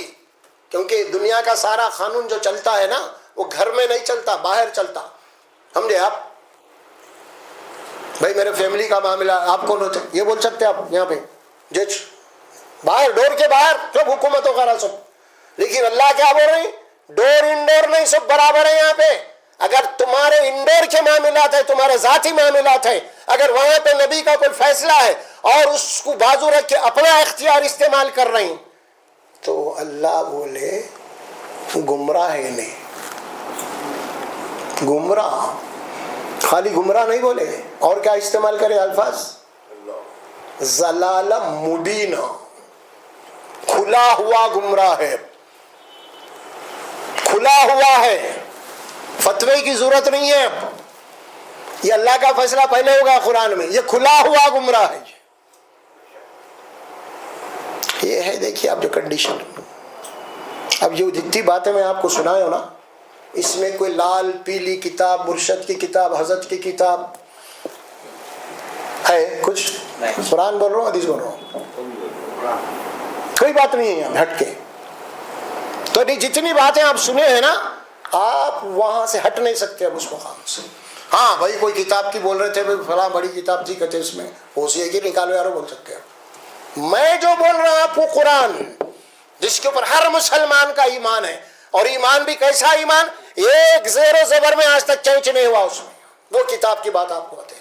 کیونکہ دنیا کا سارا قانون جو چلتا ہے نا وہ گھر میں نہیں چلتا، باہر چلتا. سمجھے آپ؟ بھائی میرے فیملی کا معاملہ، آپ کون ہوتے یہ بول سکتے آپ یہاں پہ؟ جج باہر، ڈور کے باہر سب حکومت وغیرہ سب. لیکن اللہ کیا بول رہے ہیں؟ ڈور انڈور نہیں، سب برابر ہے یہاں پہ. اگر تمہارے انڈور کے معاملات ہے، تمہارے ذاتی معاملات ہے، اگر وہاں پہ نبی کا کوئی فیصلہ ہے اور اس کو بازو رکھ کے اپنا اختیار استعمال کر رہے ہیں تو اللہ بولے گمراہ ہے. نہیں گمراہ، خالی گمراہ نہیں بولے، اور کیا استعمال کرے الفاظ؟ ضلال مبین، کھلا ہوا گمراہ ہے، کھلا ہوا ہے. فتوے کی ضرورت نہیں ہے، اب یہ اللہ کا فیصلہ پہلے ہوگا قرآن میں، یہ کھلا ہوا گمراہ ہے. یہ ہے دیکھیے آپ جو کنڈیشن. اب یہ جتنی باتیں میں آپ کو سنایا ہوں نا، اس میں کوئی لال پیلی کتاب، مرشد کی کتاب، حضرت کی کتاب ہے کچھ؟ قرآن بول رہا ہوں، حدیث بول رہا ہوں، کوئی بات نہیں ہے یہاں ہٹ کے. تو جتنی باتیں آپ سنے ہیں نا، آپ وہاں سے ہٹ نہیں سکتے اب اس مقام سے. ہاں بھائی کوئی کتاب کی بول رہے تھے، فلاں بڑی کتاب تھی کہتے اس میں اوسیے کی نکالو یارو، بول سکتے ہیں. میں جو بول رہا ہوں آپ کو قرآن، جس کے اوپر ہر مسلمان کا ایمان ہے، اور ایمان بھی کیسا ایمان؟ ایک زیر و زبر میں آج تک چینج نہیں ہوا اس میں. وہ کتاب کی بات آپ کو بتائیں گے.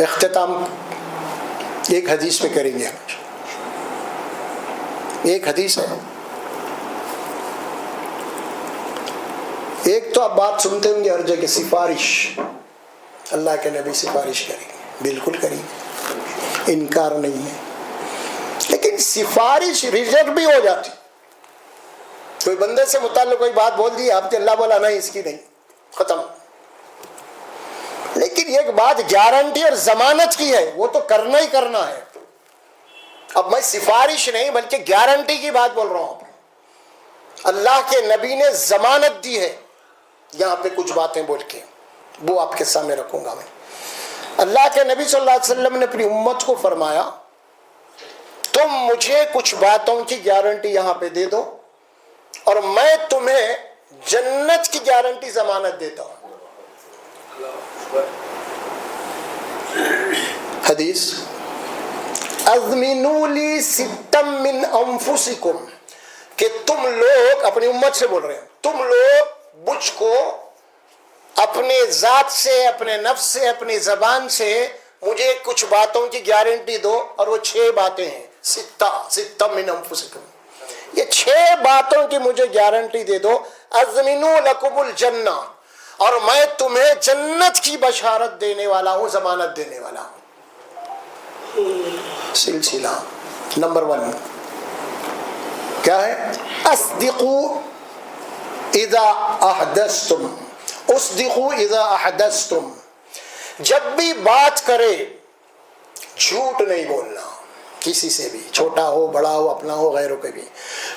اختتام ایک حدیث میں کریں گے. ایک حدیث ہے، ایک تو آپ بات سنتے ہوں گے ہر جگہ، سفارش. اللہ کے نبی سفارش کریں گے، بالکل کریں گے، انکار نہیں ہے. لیکن سفارش ریجیکٹ بھی ہو جاتی. کوئی بندے سے متعلق کوئی بات بول دی، آپ نے اللہ بولا نہیں اس کی نہیں، ختم. لیکن ایک بات گارنٹی اور ضمانت کی ہے، وہ تو کرنا ہی کرنا ہے. اب میں سفارش نہیں بلکہ گارنٹی کی بات بول رہا ہوں. اللہ کے نبی نے ضمانت دی ہے یہاں پہ کچھ باتیں بول کے، وہ آپ کے سامنے رکھوں گا میں. اللہ کے نبی صلی اللہ علیہ وسلم نے اپنی امت کو فرمایا تم مجھے کچھ باتوں کی گارنٹی یہاں پہ دے دو اور میں تمہیں جنت کی گارنٹی ضمانت دیتا ہوں. حدیث اضمنوا لی ستم من انفسکم، کہ تم لوگ، اپنی امت سے بول رہے ہیں، تم لوگ مجھ کو اپنے ذات سے، اپنے نفس سے، اپنی زبان سے مجھے کچھ باتوں کی گارنٹی دو. اور وہ 6 باتیں ہیں، ستم من انفسکم، یہ 6 باتوں کی مجھے گارنٹی دے دو. اضمنوا لکم الجنہ، اور میں تمہیں جنت کی بشارت دینے والا ہوں، ضمانت دینے والا ہوں. سلسلہ نمبر 1 کیا ہے؟ اصدقوا اذا احدثتم، اصدقوا اذا احدثتم، جب بھی بات کرے جھوٹ نہیں بولنا. کسی سے بھی، چھوٹا ہو بڑا ہو، اپنا ہو غیروں کے بھی،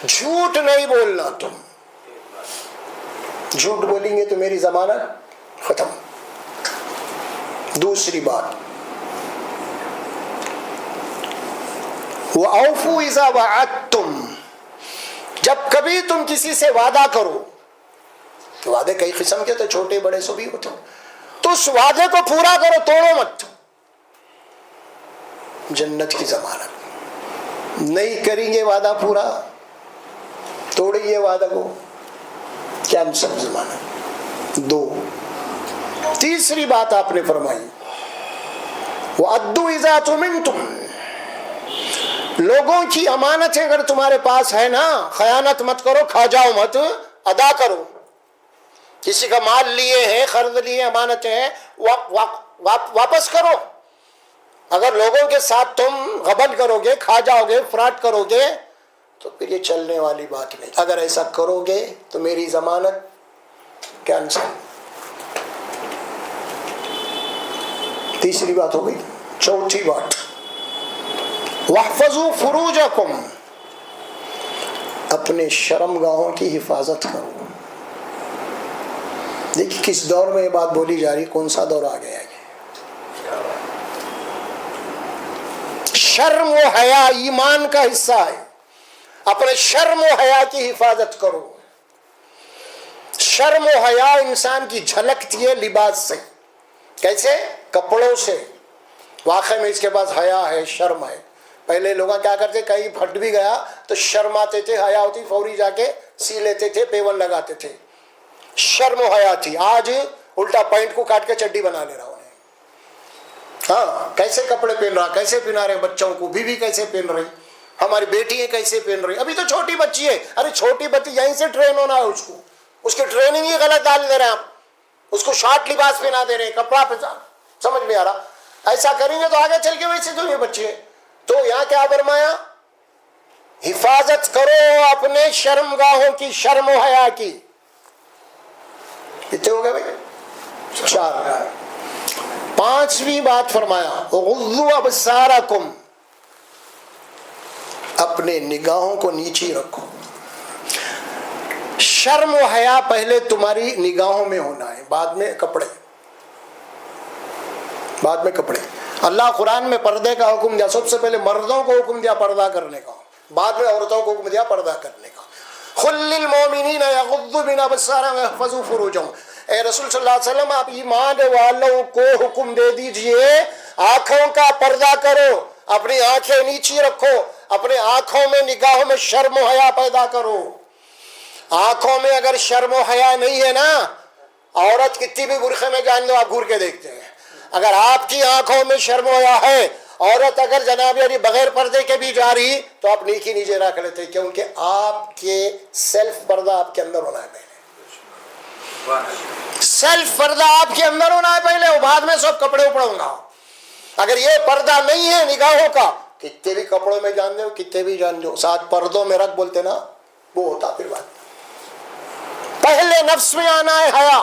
جھوٹ نہیں بولنا. تم جھوٹ بولیں گے تو میری ضمانت ختم. دوسری بات، وَأَوْفُوا إِذَا وَعَدتُّمْ، جب کبھی تم کسی سے وعدہ کرو، وعدے کئی قسم کے تو چھوٹے بڑے سو بھی ہوتے، تو اس وعدے کو پورا کرو، توڑو مت. جنت کی ضمانت. نہیں کریں گے وعدہ پورا، توڑیں گے وعدہ کو، کیا ہم سب ضمانت دو. تیسری بات آپ نے فرمائی وَأَدُّوا إِذَا تُمِنْتُمْ، لوگوں کی امانتیں اگر تمہارے پاس ہے نا، خیانت مت کرو، کھا جاؤ مت، ادا کرو. کسی کا مال لیے ہیں، قرض لیے، امانتیں ہیں، واپس کرو. اگر لوگوں کے ساتھ تم غبن کرو گے، کھا جاؤ گے، فراڈ کرو گے، تو پھر یہ چلنے والی بات نہیں. اگر ایسا کرو گے تو میری ضمانت کینسل. تیسری بات ہو گئی. چوتھی بات وَاحْفَظُوا فُرُوجَكُمْ، اپنے شرمگاہوں کی حفاظت کرو. دیکھیے کس دور میں یہ بات بولی جا رہی، کون سا دور آ گیا ہے. شرم و حیا ایمان کا حصہ ہے. اپنے شرم و حیا کی حفاظت کرو. شرم و حیا انسان کی جھلکتی ہے لباس سے. کیسے؟ کپڑوں سے. واقعی میں اس کے پاس حیا ہے، شرم ہے. پہلے لوگ کیا کرتے، کہیں پھٹ بھی گیا تو شرماتے تھے، حیا ہوتی، فوری جا کے سی لیتے تھے، پیون لگاتے تھے. شرم و حیا تھی. آج الٹا پینٹ کو کاٹ کے چڈی بنا لے رہا ہوں. ہاں، کیسے کپڑے پہن رہا، کیسے پہنا رہے بچوں کو، بیوی کیسے پہن رہی، ہماری بیٹی کیسے پہن رہی. ابھی تو چھوٹی بچی ہے. ارے چھوٹی بچی یہیں سے ٹرین ہونا ہے اس کو. اس کی ٹریننگ ہی غلط ڈال دے رہے ہیں آپ. اس کو شارٹ لباس پہنا دے رہے ہیں، کپڑا پہنا. سمجھ میں آ رہا؟ ایسا کریں گے تو آگے چل کے ویسے تو یہ بچے ہیں. تو یہاں کیا فرمایا؟ حفاظت کرو اپنے شرمگاہوں کی، شرم و حیا کی. کتنے ہو گئے بھائی؟ 4. پانچویں بات فرمایا غضوا ابصارکم، اپنے نگاہوں کو نیچی رکھو. شرم و حیا پہلے تمہاری نگاہوں میں ہونا ہے، بعد میں کپڑے. بعد میں کپڑے. اللہ قرآن میں پردے کا حکم دیا. سب سے پہلے مردوں کو حکم دیا پردہ کرنے کا، بعد میں عورتوں کو حکم دیا پردہ کرنے کا. قل للمؤمنین یغضوا من ابصارہم ویحفظوا فروجہم. اے رسول صلی اللہ علیہ وسلم، آپ ایمان والوں کو حکم دے دیجئے آنکھوں کا پردہ کرو، اپنی آنکھیں نیچی رکھو، اپنے آنکھوں میں، نگاہوں میں شرم و حیا پیدا کرو. آنکھوں میں اگر شرم و حیا نہیں ہے نا، عورت کتنی بھی برقعے میں جان دو، آپ گھور کے دیکھتے ہیں. اگر آپ کی آنکھوں میں شرم و حیا ہے، عورت اگر جناب یعنی بغیر پردے کے بھی جا رہی تو آپ نیکی نیچے رکھ لیتے، کیونکہ آپ کے سیلف پردہ آپ کے اندر ہونا ہے پہلے. سیلف پردہ آپ کے اندر ہونا ہے پہلے، وہ بعد میں سب کپڑے اپڑوں گا. اگر یہ پردہ نہیں ہے نگاہوں کا، کتنے بھی کپڑوں میں جان دو، کتنے بھی جان دو، ساتھ پردوں میں رکھ بولتے نا، وہ ہوتا پھر بات. پہلے نفس میں آنا ہے حیا،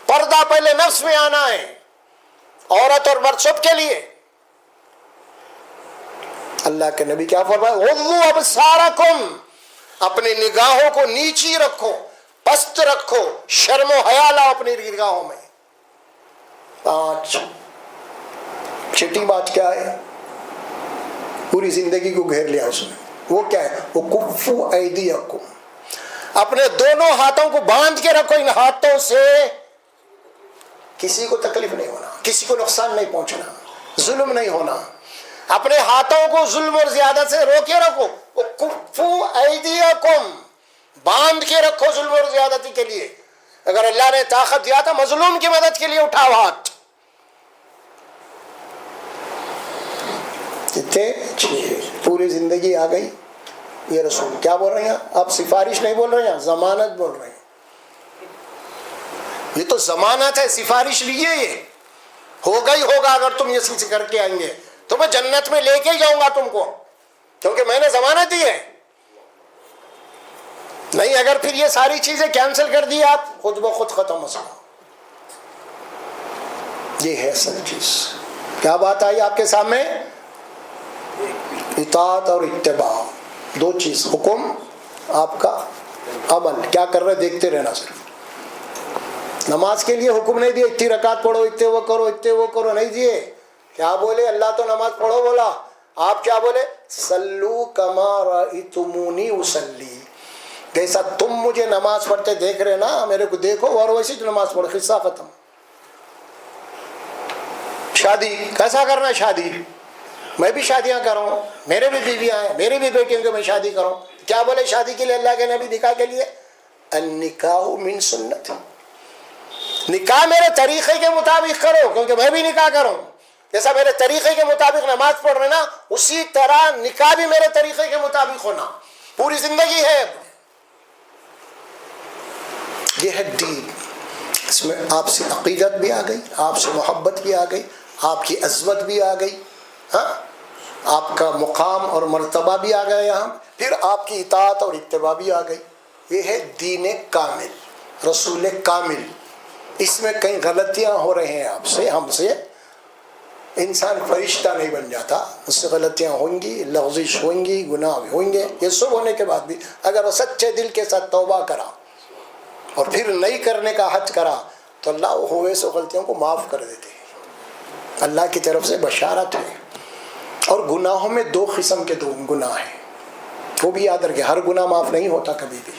پردہ پہلے نفس میں آنا ہے، عورت اور مرد سب کے لیے. اللہ کے نبی کیا فرمایا؟ غضوا ابصارکم، اپنے نگاہوں کو نیچی رکھو، پست رکھو، شرم و حیا لاؤ اپنی نگاہوں میں. 5. چھٹی بات کیا ہے؟ پوری زندگی کو گھیر لیا اس نے. وہ کیا ہے؟ وہ کفوا ایدیکم، اپنے دونوں ہاتھوں کو باندھ کے رکھو. ان ہاتھوں سے کسی کو تکلیف نہیں ہونا، کسی کو نقصان نہیں پہنچنا، ظلم نہیں ہونا. اپنے ہاتھوں کو ظلم اور زیادہ سے روکے رکھو. کفوا ایدیکم، باندھ کے رکھو ظلم اور زیادتی کے لیے. اگر اللہ نے طاقت دیا تھا مظلوم کی مدد کے لیے، اٹھاؤ ہاتھ. کتنے؟ 6. پوری زندگی آ گئی. یہ رسول کیا بول رہے ہیں؟ آپ سفارش نہیں بول رہے ہیں، ضمانت بول رہے ہیں. یہ تو ضمانت ہے، سفارش لیے. یہ ہوگا ہی ہوگا. اگر تم یہ چیز کر کے آئیں گے تو میں جنت میں لے کے جاؤں گا تم کو، کیونکہ میں نے ضمانت دی ہے. نہیں اگر پھر یہ ساری چیزیں کینسل کر دی آپ، خود بخود ختم مسئلہ. یہ ہے اصل چیز. کیا بات آئی آپ کے سامنے؟ اطاعت اور اتباع، 2 چیز. حکم، آپ کا عمل کیا کر رہے دیکھتے رہنا. صرف نماز کے لیے حکم نہیں دیے اتنی رکعت پڑھو، اتنے وہ کرو، اتنے وہ کرو، نہیں دیے. کیا بولے؟ اللہ تو نماز پڑھو بولا. آپ کیا بولے؟ صلو کما رأیتمونی اصلی، جیسا تم مجھے نماز پڑھتے دیکھ رہے نا، میرے کو دیکھو اور ویسی نماز پڑھو. قصہ ختم. شادی کیسا کرنا ہے؟ شادی میں بھی شادیاں کر رہا ہوں، میرے بھی بیویاں ہیں، میری بھی بیٹیوں کو میں شادی کروں. کیا بولے شادی کے لیے اللہ کے نبی؟ نکاح کے لیے النکاح من سنت. نکاح میرے طریقے کے مطابق کرو، کیونکہ میں بھی نکاح کروں، جیسا میرے طریقے کے مطابق نماز پڑھ رہے نا، اسی طرح نکاح بھی میرے طریقے کے مطابق ہونا، پوری زندگی ہے۔ یہ ہے دین، اس میں آپ سے عقیدت بھی آ گئی، آپ سے محبت بھی آ گئی، آپ کی عظمت بھی آ گئی، ہاں، آپ کا مقام اور مرتبہ بھی آ گیا یہاں، پھر آپ کی اطاعت اور اتباع بھی آ گئی۔ یہ ہے دین کامل، رسول کامل۔ اس میں کئی غلطیاں ہو رہے ہیں آپ سے، ہم سے۔ انسان فرشتہ نہیں بن جاتا، اس سے غلطیاں ہوں گی، لغزش ہویں گی، گناہ بھی ہوں گے۔ یہ سب ہونے کے بعد بھی اگر وہ سچے دل کے ساتھ توبہ کرا اور پھر نہیں کرنے کا حد کرا تو اللہ ہوئے سو غلطیوں کو معاف کر دیتے ہیں۔ اللہ کی طرف سے بشارت ہے۔ اور گناہوں میں دو قسم کے گناہ ہیں، وہ بھی یاد رکھیں، ہر گناہ معاف نہیں ہوتا کبھی بھی۔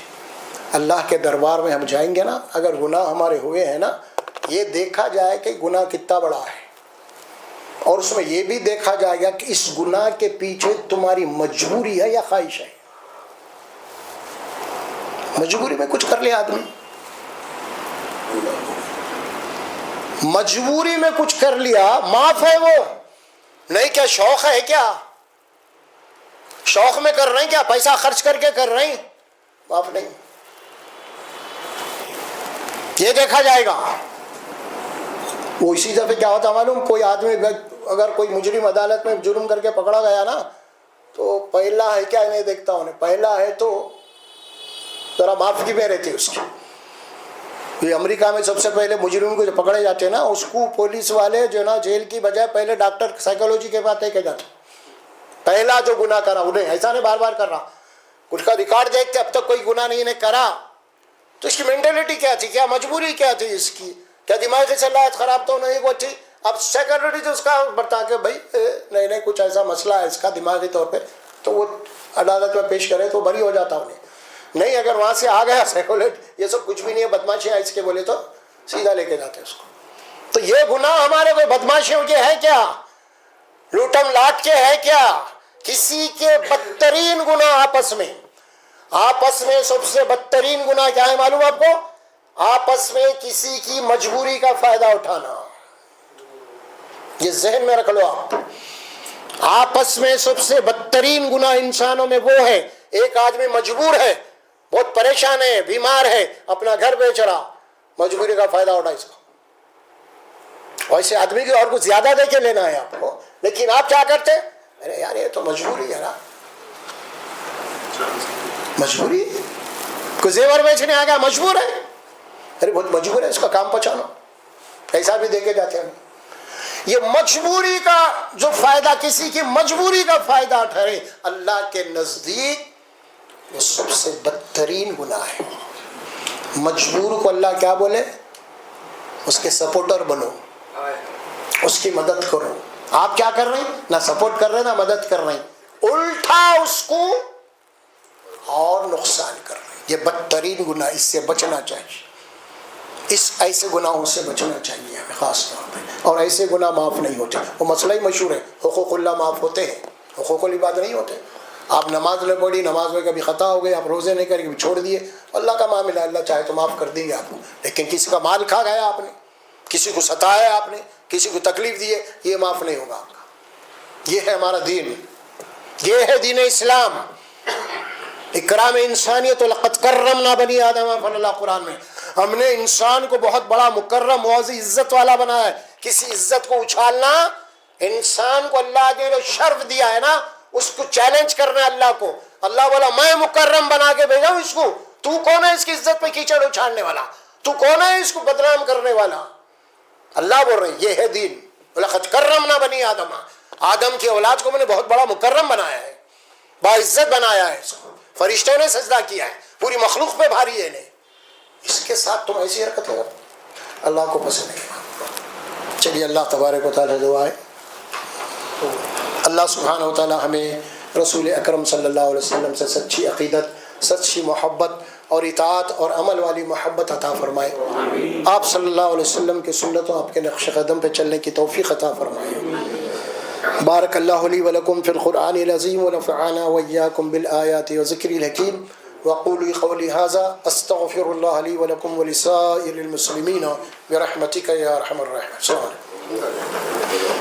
اللہ کے دربار میں ہم جائیں گے نا، اگر گناہ ہمارے ہوئے ہیں نا، یہ دیکھا جائے کہ گناہ کتنا بڑا ہے، اور اس میں یہ بھی دیکھا جائے گا کہ اس گناہ کے پیچھے تمہاری مجبوری ہے یا خواہش ہے۔ مجبوری میں کچھ کر لیا آدمی، مجبوری میں کچھ کر لیا، معاف ہے وہ؟ نہیں، کیا شوق ہے؟ کیا شوق میں کر رہے ہیں؟ کیا پیسہ خرچ کر کے کر رہے ہیں؟ معاف نہیں، یہ دیکھا جائے گا۔ وہ اسی دفعہ کیا ہوتا معلوم، کوئی آدمی اگر کوئی مجرم عدالت میں جرم کر کے پکڑا گیا نا، تو پہلا ہے کیا نہیں دیکھتا انہیں، پہلا ہے تو ذرا معافی میں رہتی اس کی۔ یہ امریکہ میں سب سے پہلے مجرم کو جو پکڑے جاتے ہیں نا، اس کو پولیس والے جو نا جیل کی بجائے پہلے ڈاکٹر سائیکالوجی کے پاس لے کے جاتے۔ پہلا جو گناہ کرا انہیں، ایسا نہیں بار بار کر رہا، اس کا ریکارڈ دیکھتے اب تک کوئی گناہ نہیں کرا، تو اس کی مینٹلٹی کیا تھی، کیا مجبوری کیا تھی اس کی، کیا دماغی صلاحیت خراب تو نہیں وہ تھی؟ اب سیکرٹری جو اس کا بتا کے بھائی نہیں کچھ ایسا مسئلہ ہے اس کا دماغی طور پہ، تو وہ عدالت میں پیش کرے تو بری ہو جاتا انہیں۔ نہیں، اگر وہاں سے آ گیا سیکولوجی یہ سب کچھ بھی نہیں ہے، بدماشی ہے اس کے بولے تو سیدھا لے کے جاتے اس کو۔ تو یہ گناہ ہمارے کوئی بدماشیوں کے ہے کیا، لوٹم لاٹ کے ہے کیا؟ کسی کے بدترین گناہ آپس میں سب سے بدترین گناہ کیا ہے معلوم آپ کو؟ آپس میں کسی کی مجبوری کا فائدہ اٹھانا۔ یہ ذہن میں رکھ لو آپ، آپس میں سب سے بدترین گناہ انسانوں میں وہ ہے، ایک آدمی مجبور ہے، بہت پریشان ہے، بیمار ہے، اپنا گھر بیچ رہا، مجبوری کا فائدہ اٹھا اس کو۔ ویسے آدمی کی اور کچھ زیادہ دے کے لینا ہے آپ کو، لیکن آپ کیا کرتے؟ ارے یار یہ تو مجبوری ہے نا، مجبوری، کوئی زیور بیچنے آ گیا مجبور ہے، ارے بہت مجبور ہے، اس کا کام پہنچانا، پیسہ بھی دے کے جاتے ہیں۔ یہ مجبوری کا جو فائدہ، کسی کی مجبوری کا فائدہ ٹھہرے، اللہ کے نزدیک یہ سب سے بدترین گناہ ہے۔ مجبور کو اللہ کیا بولے؟ اس کے سپورٹر بنو، اس کی مدد کرو۔ آپ کیا کر رہے ہیں؟ نہ سپورٹ کر رہے ہیں نہ مدد کر رہے ہیں، الٹا اس کو اور نقصان کر رہے ہیں۔ یہ بدترین گناہ، اس سے بچنا چاہیے، اس ایسے گناہوں سے بچنا چاہیے ہمیں خاص طور پہ، اور ایسے گناہ معاف نہیں ہوتے۔ وہ مسئلہ ہی مشہور ہے، حقوق اللہ معاف ہوتے ہیں، حقوق العباد نہیں ہوتے۔ آپ نماز نہیں پڑھی، نماز میں کبھی خطا ہو گئی، آپ روزے نہیں کریں، کبھی چھوڑ دیے، اللہ کا معاملہ، اللہ چاہے تو معاف کر دیں گے آپ کو۔ لیکن کسی کا مال کھا گیا آپ نے، کسی کو ستایا آپ نے، کسی کو تکلیف دی ہے، یہ معاف نہیں ہوگا آپ کا۔ یہ ہے ہمارا دین، یہ ہے دین اسلام، اکرام انسانیت۔ لقد کرمنا بنی آدم، اللہ قرآن میں ہم نے انسان کو بہت بڑا مکرم معزز عزت والا بنایا ہے۔ کسی عزت کو اچھالنا، انسان کو اللہ نے جو شرف دیا ہے نا، اس کو چیلنج کرنا ہے اللہ کو۔ اللہ بولا میں مکرم بنا کے بھیجا ہوں اس کو، تو کون ہے اس کی عزت پہ کیچڑ اچھالنے والا، تو کون ہے اس کو بدنام کرنے والا؟ اللہ بول رہے ہیں یہ ہے دین۔ لقد کرمنا بنی آدم، آدم کی اولاد کو میں نے بہت بڑا مکرم بنایا ہے، باعزت بنایا ہے، اس کو فرشتوں نے سجدہ کیا ہے، پوری مخلوق پہ بھاری ہے۔ اس کے ساتھ تم ایسی حرکتیں کرو، اللہ کو پسند نہیں۔ چلیے اللہ تبارک و تعالیٰ دعا ہے، اللہ سبحانہ و تعالیٰ ہمیں رسول اکرم صلی اللہ علیہ وسلم سے سچی عقیدت، سچی محبت اور اطاعت اور عمل والی محبت عطا فرمائے۔ آپ صلی اللہ علیہ وسلم کی سنتوں، آپ کے نقش قدم پہ چلنے کی توفیق عطا فرمائے۔ بارک اللہ لی ولکم فی القرآن العظیم ونفعنا وإیاکم بالآیات وذکر الحکیم۔ وقولوا قولی ھذا استغفر اللہ لی ولکم ولسائر المسلمین برحمتک یا ارحم الراحمین.